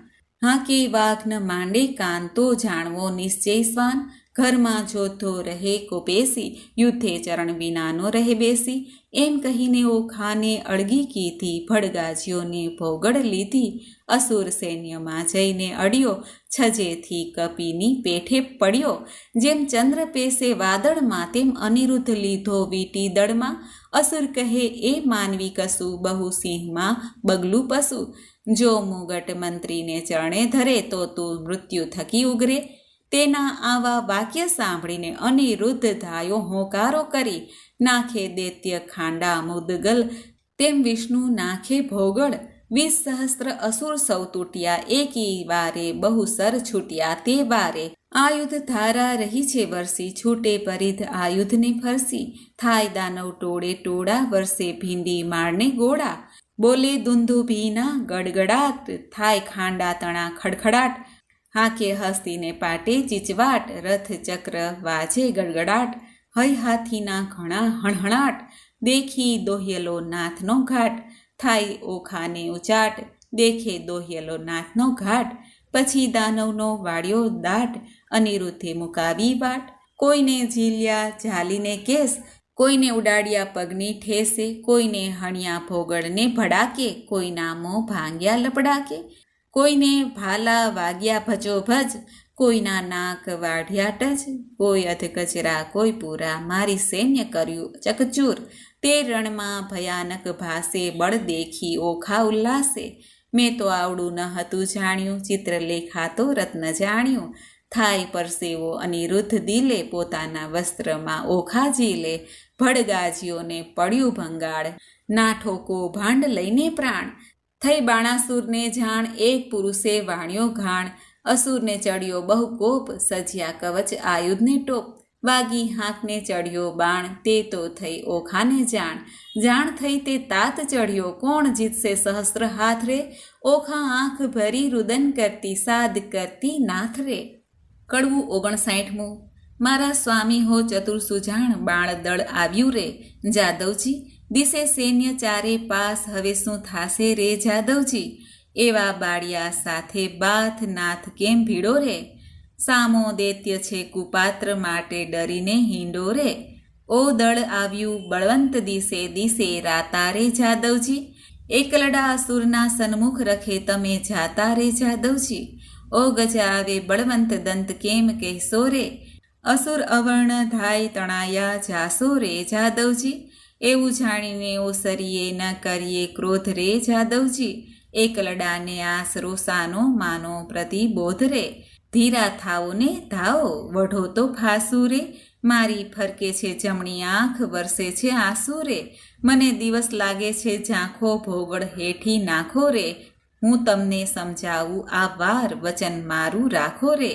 Speaker 1: હાંકે વાઘ ન માંડે કાન, તો જાણવો નિશ્ચય સ્વાન. ઘરમાં જોધો રહે કોપેસી, યુદ્ધે ચરણ વિનાનો રહે બેસી. એમ કહીને ઓખાને અળગી કીધી, ભડગાજીઓને ભોગડ લીધી. અસુર સૈન્યમાં જઈને અડ્યો, છજેથી કપીની પેઠે પડ્યો. જેમ ચંદ્ર પેસે વાદળમાં, તેમ અનિરુદ્ધ લીધો વીટી દળમાં. અસુર કહે એ માનવી કશું, બહુ સિંહમાં બગલું પશુ. જો મુગટ મંત્રીને ચરણે ધરે, તો તું મૃત્યુ થકી ઉગરે. તેના આવા વાક્ય સાંભળીને અનિરુદ્ધ ધાયો હોંકારો કરી. નાખે દૈત્ય ખાંડા મુદગલ, તેમ વિષ્ણુ નાખે ભોગળ. 20,000 અસુર સૌ તૂટ્યા, એકી વારે બહુ સર છૂટ્યા તે વારે. આયુધ ધારા રહી છે વરસી, છૂટે પરિધ આયુધને ફરસી. થાય દાનવ ટોળે ટોળા, વરસે ભીંડી માળને ગોળા. બોલે દુંદુભીના ગડગડાટ, થાય ખાંડા તણા ખડખડાટ. હાંકે હસ્તીને પાટે ચીચવાટ, રથ ચક્ર વાજે ગડગડાટ. હય હાથીના ઘણા હણહણાટ, દેખી દોહ્યલો નાથનો ઘાટ. થાય ઓખાને ઉચાટ, દેખે દોહ્યલો નાથનો ઘાટ. પછી દાનવનો વાળ્યો દાટ, અનિરુદ્ધે મુકાવી વાટ. કોઈને ઝીલ્યા ઝાલીને કેસ, કોઈને ઉડાડ્યા પગની ઠેસે. કોઈને હણ્યા ભોગળને ભડાકે, કોઈના મોં ભાંગ્યા લપડાકે. કોઈને ભાલા વાગ્યા ભજોભજ, કોઈના નાક વાઢ્યા ટચ. કોઈ અધકચરા કોઈ પૂરા, મારી સૈન્ય કર્યું ચકચૂર. તે રણમાં ભયાનક ભાસે, બળ દેખી ઓખા ઉલ્લાસે. મેં તો આવડું ન હતું જાણ્યું, ચિત્રલેખા તો રત્ન જાણ્યું. થાય પરસેવો અનિરુદ્ધ દિલે, પોતાના વસ્ત્રમાં ઓખા ઝીલે. ભડગાજીઓને પડ્યું ભંગાળ, નાઠો કૌભાંડ લઈને પ્રાણ. થઈ બાણાસુરને જાણ, એક પુરુષે વાણ્યો ઘાણ. અસુરને ચડ્યો બહુ કોપ, સજ્યા કવચ આયુધને ટોપ. વાગી હાંકને ચડ્યો બાણ, તે તો થઈ ઓખાને જાણ. જાણ થઈ તે તાત ચડ્યો, કોણ જીતશે સહસ્ત્ર હાથ રે. ઓખા આંખ ભરી રુદન કરતી, સાદ કરતી નાથ રે. કડવું 59મું. મારા સ્વામી હો ચતુર સુજાણ, બાણ દળ આવ્યું રે. જાદવજી દિશે સૈન્ય ચારે પાસ, હવે શું થાશે રે જાદવજી. એવા બાળિયા સાથે બાથ, નાથ કેમ ભીડો રે. સામો દૈત્ય છે કુપાત્ર, માટે ડરીને હિંડો રે. ઓ દળ આવ્યું બળવંત, દિશે દિશે રાતા રે જાદવજી. એકલડા અસુરના સન્મુખ રખે, તમે જાતા રે જાદવજી. ઓ ગજાવે બળવંત દંત, કેમ કહેશો રે. અસુર અવર્ણ ધાય તણાયા, જાશો રે જાદવજી. એવું જાણીને ઓસરીએ ન કરીએ ક્રોધ રે જાદવજી. એકલડાને આશરો સાનો, માનો પ્રતિબોધ રે. ધીરા થાઓ ને ધાઓ, વઢો તો ફાસુ રે. મારી ફરકે છે જમણી આંખ, વરસે છે આંસુ રે. મને દિવસ લાગે છે ઝાંખો, ભોગળ હેઠી નાખો રે. હું તમને સમજાવું આ વાર, વચન મારું રાખો રે.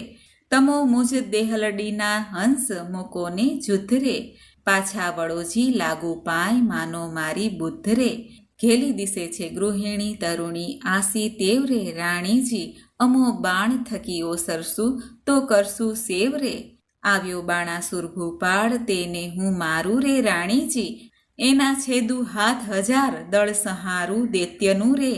Speaker 1: તમો મુજ દેહલડીના હંસ, મૂકોને જુદ્ધ રે. પાછા વળોજી લાગુ પાય, માનો મારી બુદ્ધ રે. ઘેલી દિશે છે ગૃહિણી તરુણી, આસી તેવ રે રાણીજી. અમો બાણ થકી ઓસરશું, તો કરશું સેવ રે. આવ્યો બાણાસુર ભૂપાળ, તેને હું મારું રે રાણીજી, એના છેદુ હાથ હજાર, દળ સહારું દૈત્યનું રે.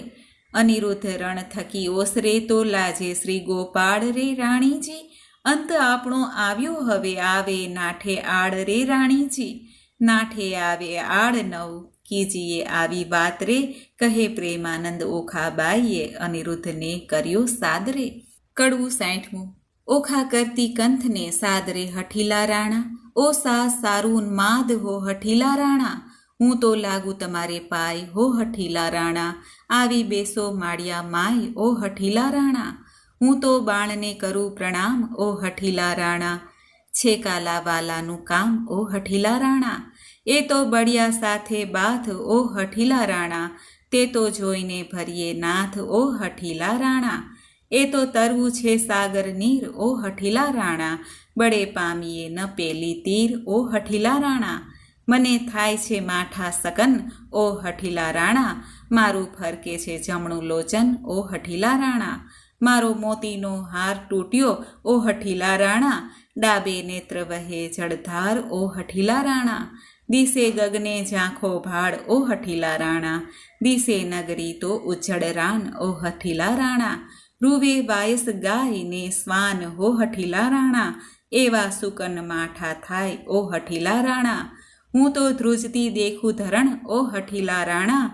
Speaker 1: અનિરુદ્ધ રણ થકી ઓસરે, તો લાજે શ્રી ગોપાળ રે રાણીજી, અંત આપણો આવ્યો હવે આવે નાઠે આડ રે રાણીજી. નાઠે આવે આડ નવ કીજીએ આવી વાત રે, કહે પ્રેમાનંદ ઓખાબાઈએ, અનિરુદ્ધને કર્યો સાદરે. કડવું 60મું. ઓખા કરતી કંથને સાદરે હઠીલા રાણા, ઓ સારું માદ હો હઠીલા રાણા, હું તો લાગુ તમારે પાય હો હઠીલા રાણા, આવી બેસો માળિયા માય ઓ હઠીલા રાણા, હું તો બાણને કરું પ્રણામ ઓ હઠીલા રાણા, છે કાલાવાલાનું કામ ઓ હઠીલા રાણા, એ તો બળિયા સાથે બાથ ઓ હઠીલા રાણા, તે તો જોઈને ભરીએ નાથ ઓ હઠીલા રાણા, એ તો તરવું છે સાગર નીર ઓ હઠીલા રાણા, બળે પામીએ ન પેલી તીર ઓ હઠીલા રાણા, મને થાય છે માઠા સકન ઓ હઠીલા રાણા, મારું ફરકે છે જમણું લોચન ઓ હઠીલા રાણા, મારો મોતીનો હાર તૂટ્યો ઓ હઠીલા રાણા, ડાબે નેત્ર વહે જળધાર ઓ હઠીલા રાણા, દિશે ગગને ઝાંખો ભાડ ઓ હઠીલા રાણા, દિશે નગરી તો ઉજ્જડ રાન ઓ હઠીલા રાણા, રૂવે વાયસ ગાય ને સ્વાન હો હઠીલા રાણા, એવા સુકન માઠા થાય ઓ હઠીલા રાણા, હું તો ધ્રુજતી દેખું ધરણ ઓ હઠીલા રાણા,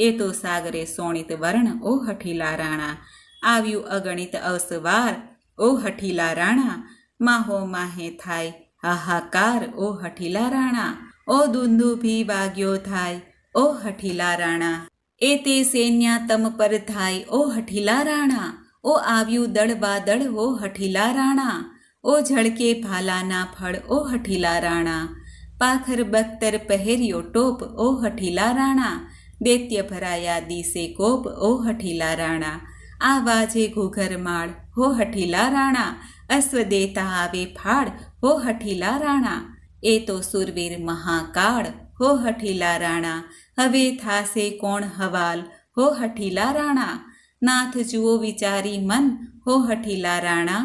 Speaker 1: એ તો સાગરે સોણિત વર્ણ ઓ હઠીલા રાણા, આવ્યું અગણિત અવસવાર ઓ હઠીલા રાણા, માહો માહે થાય હાહાકાર ઓ હઠીલા રાણા, ઓ દુંદુભી વાગ્યો થાય ઓ હઠીલા રાણા, એ તે સૈન્યા તમ પર થાય ઓ હઠીલા રાણા, ઓ આવ્યું દળ વાદળ ઓ હઠીલા રાણા, ઓ ઝળકે ભાલાના ફળ ઓ હઠીલા રાણા, પાખર બખ્તર પહેર્યો ટોપ ઓ હઠીલા રાણા, દૈત્ય ભરાયા દિશે કોપ ઓ હઠીલા રાણા, આ વાજે ઘૂઘરમાળ હો હઠીલા રાણા, અશ્વ દેતા આવે ફાળ હો હઠીલા રાણા, એ તો સુરવીર મહાકાળ હો હઠીલા રાણા, હવે થાશે કોણ હવાલ હો હઠીલા રાણા, નાથ જુઓ વિચારી મન હો હઠીલા રાણા,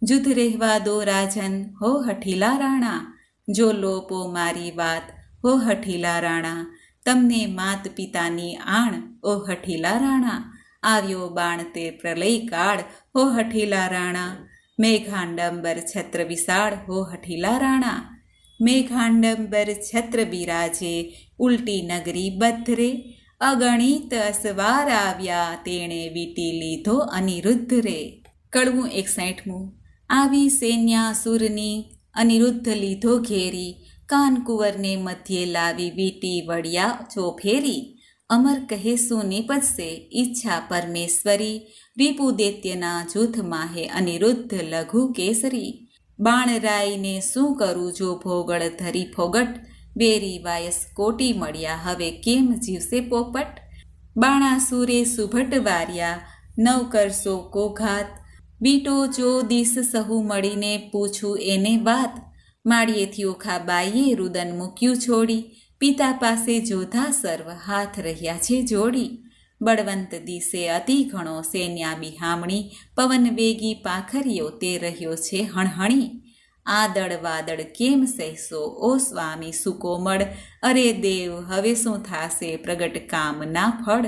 Speaker 1: જુધ રહેવા દો રાજન હો હઠીલા રાણા, જો લોપો મારી વાત હો હઠીલા રાણા, તમને માત પિતાની આણ ઓ હઠીલા રાણા, આવ્યો બાણ તે પ્રલય કાળ હો હઠીલા રાણા, મેઘાંડંબર છત્ર વિશાળ હો હઠીલા રાણા, મેઘાંડંબર છત્ર બિરાજે ઉલટી નગરી બધરે, અગણિત અસવાર આવ્યા તેણે વીટી લીધો અનિરુદ્ધ રે. કડવું 61મું. આવી સૈન્યાસુરની અનિરુદ્ધ લીધો ઘેરી, કાનકુંવરને મધ્યે લાવી વીટી વળ્યા ચોફેરી, અમર કહે શું નિપજશે ઈચ્છા પરમેશ્વરી, રીપુ દૈત્યના જૂથ માહે અનિરુદ્ધ લઘુ કેસરી, બાણરાયને શું કરું જો ભોગળ ધરી ફોગટ, બેરી વાયસ કોટી મળ્યા હવે કેમ જીવશે પોપટ, બાણાસુરે સુભટ વાર્યા નવ કરશો કોઘાત, બીટો જો દિસ સહુ મળીને પૂછું એને વાત, માળીએથી ઓખાબાઈએ રુદન મૂક્યું છોડી, પિતા પાસે જોધા સર્વ હાથ રહ્યા છે જોડી, બળવંત દિશે અતિ ઘણો સૈન્યા બિહામણી, પવન વેગી પાખરીઓ તે રહ્યો છે હણહણી, આ દળ વાદળ કેમ સહેશો ઓ સ્વામી સુકોમળ, અરે દેવ હવે શું થાશે પ્રગટ કામના ફળ,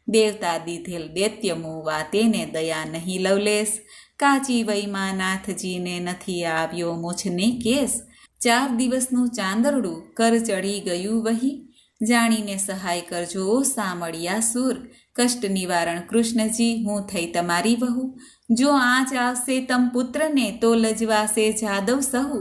Speaker 1: દેવતા દીધેલ દૈત્ય મુવા તેને દયા નહીં લવલેશ, કાચી વયમાં નાથજીને નથી આવ્યો મૂછને કેસ, 4 દિવસનું ચાંદરડું કર ચડી ગયું વહી, જાણીને સહાય કરજો ઓ સામળિયા સુર, કષ્ટ નિવારણ કૃષ્ણજી હું થઈ તમારી વહુ, જો આંચ આવશે તમ પુત્રને તો લજવાશે જાદવ સહુ,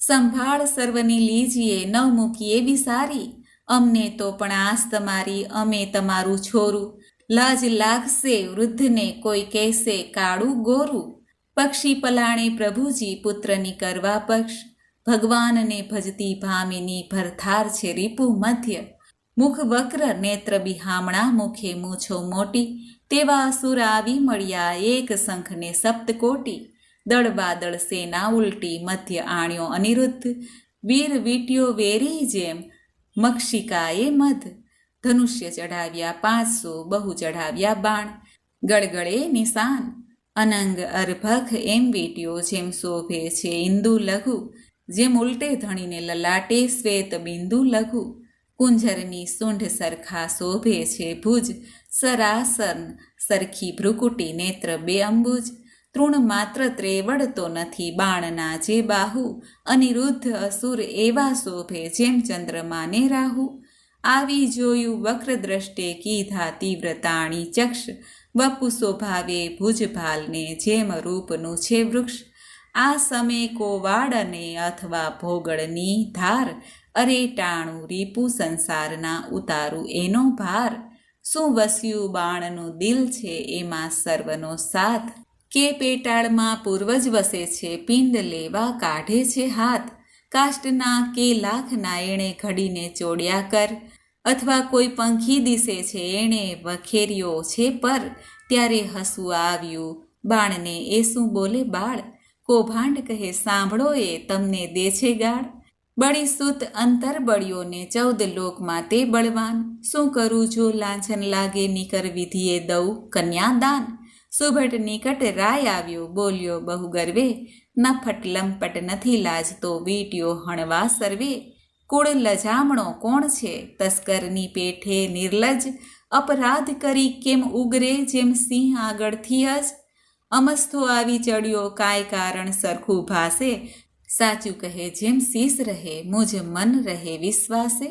Speaker 1: સંભાળ સર્વની લીજીએ ન મૂકીએ વિસારી, અમને તો પણ આસ તમારી અમે તમારું છોરું, લાજ લાગશે વૃદ્ધને કોઈ કહેશે કાળું ગોરું, પક્ષી પલાણે પ્રભુજી પુત્રની કરવા પક્ષ, ભગવાનને ભજતી ભામિની ભરથાર છે રીપુ મધ્ય, મુખ વક્ર નેત્ર બિહામણા મુખે મૂછો મોટી, તેવા અસુર આવી મળ્યા એક શંખને સપ્તકોટી, દળ વાદળ સેના ઉલટી મધ્ય આણ્યો અનિરુદ્ધ, વીર વીટ્યો વેરી જેમ મક્ષિકાએ મધ, ધનુષ્ય ચઢાવ્યા 500 બહુ ચઢાવ્યા બાણ, ગળગળે નિશાન, અનંગ અર્ભખ એમ વીટ્યો જેમ શોભે છે ઇન્દુ લઘુ, જેમ ઉલટે ધણીને લલાટે શ્વેત બિંદુ લઘુ, કુંજરની સૂંઢ સરખા શોભે છે ભુજ, સરાસન સરખી ભ્રુકુટી નેત્ર બે અંબુજ, તૃણ માત્ર ત્રેવડતો નથી બાણના જે બાહુ, અનિરુદ્ધ અસુર એવા શોભે જેમ ચંદ્રમાને રાહુ. આવી જોયું વક્ર દ્રષ્ટે કીધા તીવ્રતાણી ચક્ષ, વપુ સ્વભાવે ભુજભાલને જેમ રૂપનું છે વૃક્ષ. આ સમે કોવાડને અથવા ભોગળની ધાર, અરે ટાણું રીપુ સંસારના ઉતારું એનો ભાર. શું વસ્યું બાણનું દિલ છે એમાં સર્વનો સાથ, કે પેટાળમાં પૂર્વજ વસે છે પિંડ લેવા કાઢે છે હાથ. કાષ્ટના કે લાખના એણે ઘડીને ચોડ્યા કર, અથવા કોઈ પંખી દિશે છે એણે વખેર્યો છે પર. ત્યારે હસવું આવ્યું બાણને એ શું બોલે બાળ, કૌભાંડ કહે સાંભળો એ તમને દે છે ગાળ. બળી સૂત અંતર બળ્યોને 14 લોકમાં તે બળવાન, શું કરું જો લાંછન લાગે નિકર વિધિએ દઉં કન્યાદાન. સુભટ નિકટ રાય આવ્યો બોલ્યો બહુ ગર્વે, નફટ લંપટ નથી લાજતો વીટ્યો હણવા સર્વે. કુળ લજામણો કોણ છે તસ્કરની પેઠે નિર્લજ, અપરાધ કરી કેમ ઉગરે જેમ સિંહ આગળથી જ. અમસ્તો આવી ચડ્યો કાંઈ કારણ સરખું ભાસે, સાચું કહે જેમ શીશ રહે મુજ મન રહે વિશ્વાસે.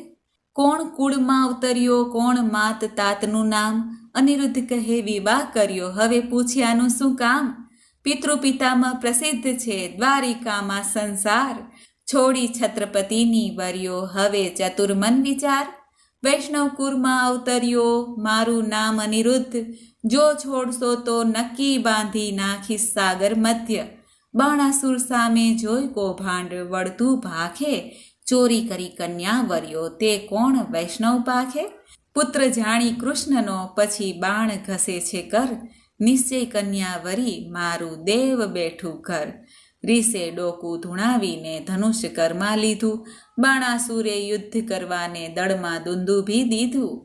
Speaker 1: કોણ કુળમાં અવતર્યો કોણ માત તાતનું નામ, અનિરુદ્ધ કહે વિવાહ કર્યો હવે પૂછ્યાનું શું કામ. પિતૃપિતામાં પ્રસિદ્ધ છે દ્વારિકામાં સંસાર, છોડી છત્રપતિની વર્યો હવે ચતુર્મન વિચાર. વૈષ્ણવકુરમાં અવતર્યો મારું નામ અનિરુદ્ધ, જો છોડશો તો નક્કી બાંધી નાખીશ સાગર મધ્ય. બાણાસુર સામે જોઈ કૌભાંડ વળતું ભાખે, ચોરી કરી કન્યા વર્યો તે કોણ વૈષ્ણવ પાખે. પુત્ર જાણી કૃષ્ણનો પછી બાણ ઘસે છે કર, નિશ્ચય કન્યા વરી મારું દેવ બેઠું ઘર. રીસે ડોકું ધૂણાવીને ધનુષ કરમાં લીધું, બાણાસુરે યુદ્ધ કરવાને દળમાં દુંદુભી દીધું.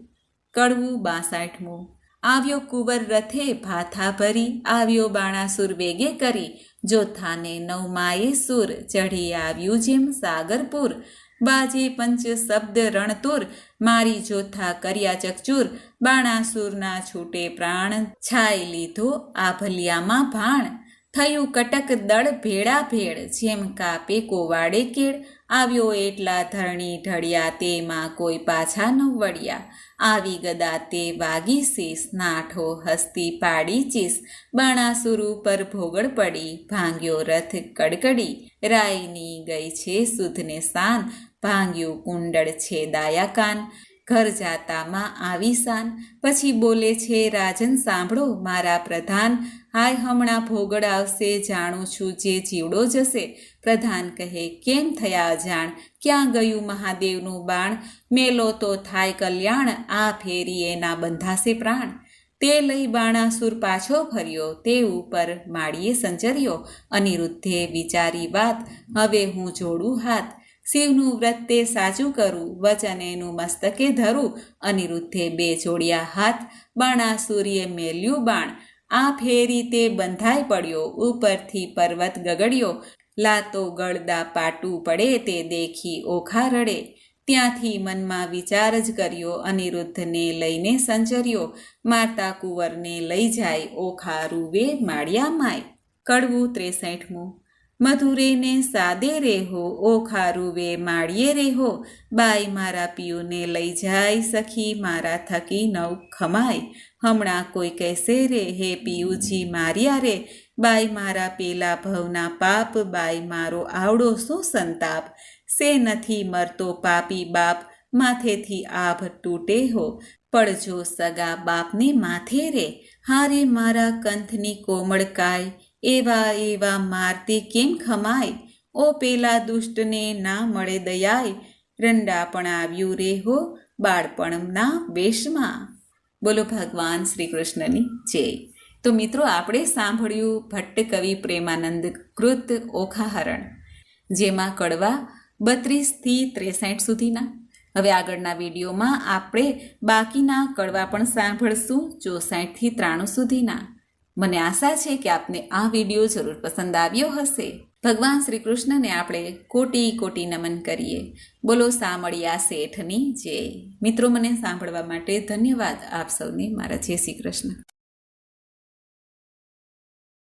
Speaker 1: કડવું 62મું. આવ્યો કુંવર રથે ભાથા ભરી, આવ્યો બાણાસુર વેગે કરી, જોથાને 9માએ સુર, ચઢી આવ્યું જેમ સાગરપુર. બાજે પંચ શબ્દ રણતુર, મારી જોથા કર્યા ચકચૂર. બાણાસુરના છૂટે પ્રાણ, છાઈ લીધો આભલિયામાં ભાણ. થયું કટક દળ ભેળા ભેળ, જેમ કાપે કોવાડે કેળ. આવ્યો એટલા ધરણી ઢળ્યા તેમાં કોઈ પાછા ન વળ્યા. આવી ગદા તે વાગી શીશ, નાઠો હસ્તી પાડી ચીસ. બાણાસુર ઉપર ભોગળ પડી, ભાંગ્યો રથ કડકડી. રાયની ગઈ છે સુધને સાન, ભાંગ્યું કુંડળ છે દાયા કાન. ઘર જાતામાં આવી શાન, પછી બોલે છે રાજન સાંભળો મારા પ્રધાન. હાય હમણાં ભોગળ આવશે જાણું છું જે જીવડો જશે. પ્રધાન કહે કેમ થયા જાણ, ક્યાં ગયું મહાદેવનું બાણ. મેલો તો થાય કલ્યાણ, આ ફેરી એના બંધાશે પ્રાણ. તે લઈ બાણાસુર પાછો ફર્યો, તે ઉપર માળીએ સંચર્યો. અનિરુદ્ધે વિચારી વાત, હવે હું જોડું હાથ. શિવનું વ્રત તે સાચું કરું, વચન એનું મસ્તકે ધરું. અનિરુદ્ધે 2 જોડ્યા હાથ, બાણાસુરીએ મેલ્યું બાણ. આ ફેરી તે બંધાઈ પડ્યો, ઉપરથી પર્વત ગગડ્યો. લાતો ગળદા પાટું પડે તે દેખી ઓખા રડે. ત્યાંથી મનમાં વિચાર જ કર્યો, અનિરુદ્ધને લઈને સંચર્યો. માતા કુંવરને લઈ જાય ઓખા રૂવે માળિયા માય. કડવું 63મું. મધુરેને સાદે રેહો, ઓખા રૂવે માળીએ રેહો. બાઈ મારા પિયુને લઈ જાય, સખી મારા થકી નવ ખમાય. હમણાં કોઈ કહેશે રે હે પિયુજી માર્યા રે, બાઈ મારા પેલા ભવના પાપ. બાઈ મારો આવડો શું સંતાપ, સે નથી મરતો પાપી બાપ. માથેથી આભ તૂટે હો, પડજો સગા બાપને માથે રે. હારે મારા કંથની કોમળ કાય, એવા એવા મારતે કેમ ખમાય. ઓ પેલા દુષ્ટને ના મળે દયાય, રંડાપણ આવ્યું રે હો બાળપણના વેશમાં. બોલો ભગવાન શ્રી કૃષ્ણની જય. તો મિત્રો આપણે સાંભળ્યું ભટ્ટ કવિ પ્રેમાનંદ કૃત ઓખાહરણ, જેમાં કડવા 32થી 63 સુધીના. હવે આગળના વિડીયોમાં આપણે બાકીના કડવા પણ સાંભળશું 64થી 93 સુધીના. મને આશા છે કે આપને આ વિડીયો જરૂર પસંદ આવ્યો હશે. ભગવાન શ્રી કૃષ્ણને આપણે કોટી કોટી નમન કરીએ. બોલો સામળિયા શેઠની જય. મિત્રો, મને સાંભળવા માટે ધન્યવાદ. આપ સૌને મારા જય શ્રી કૃષ્ણ.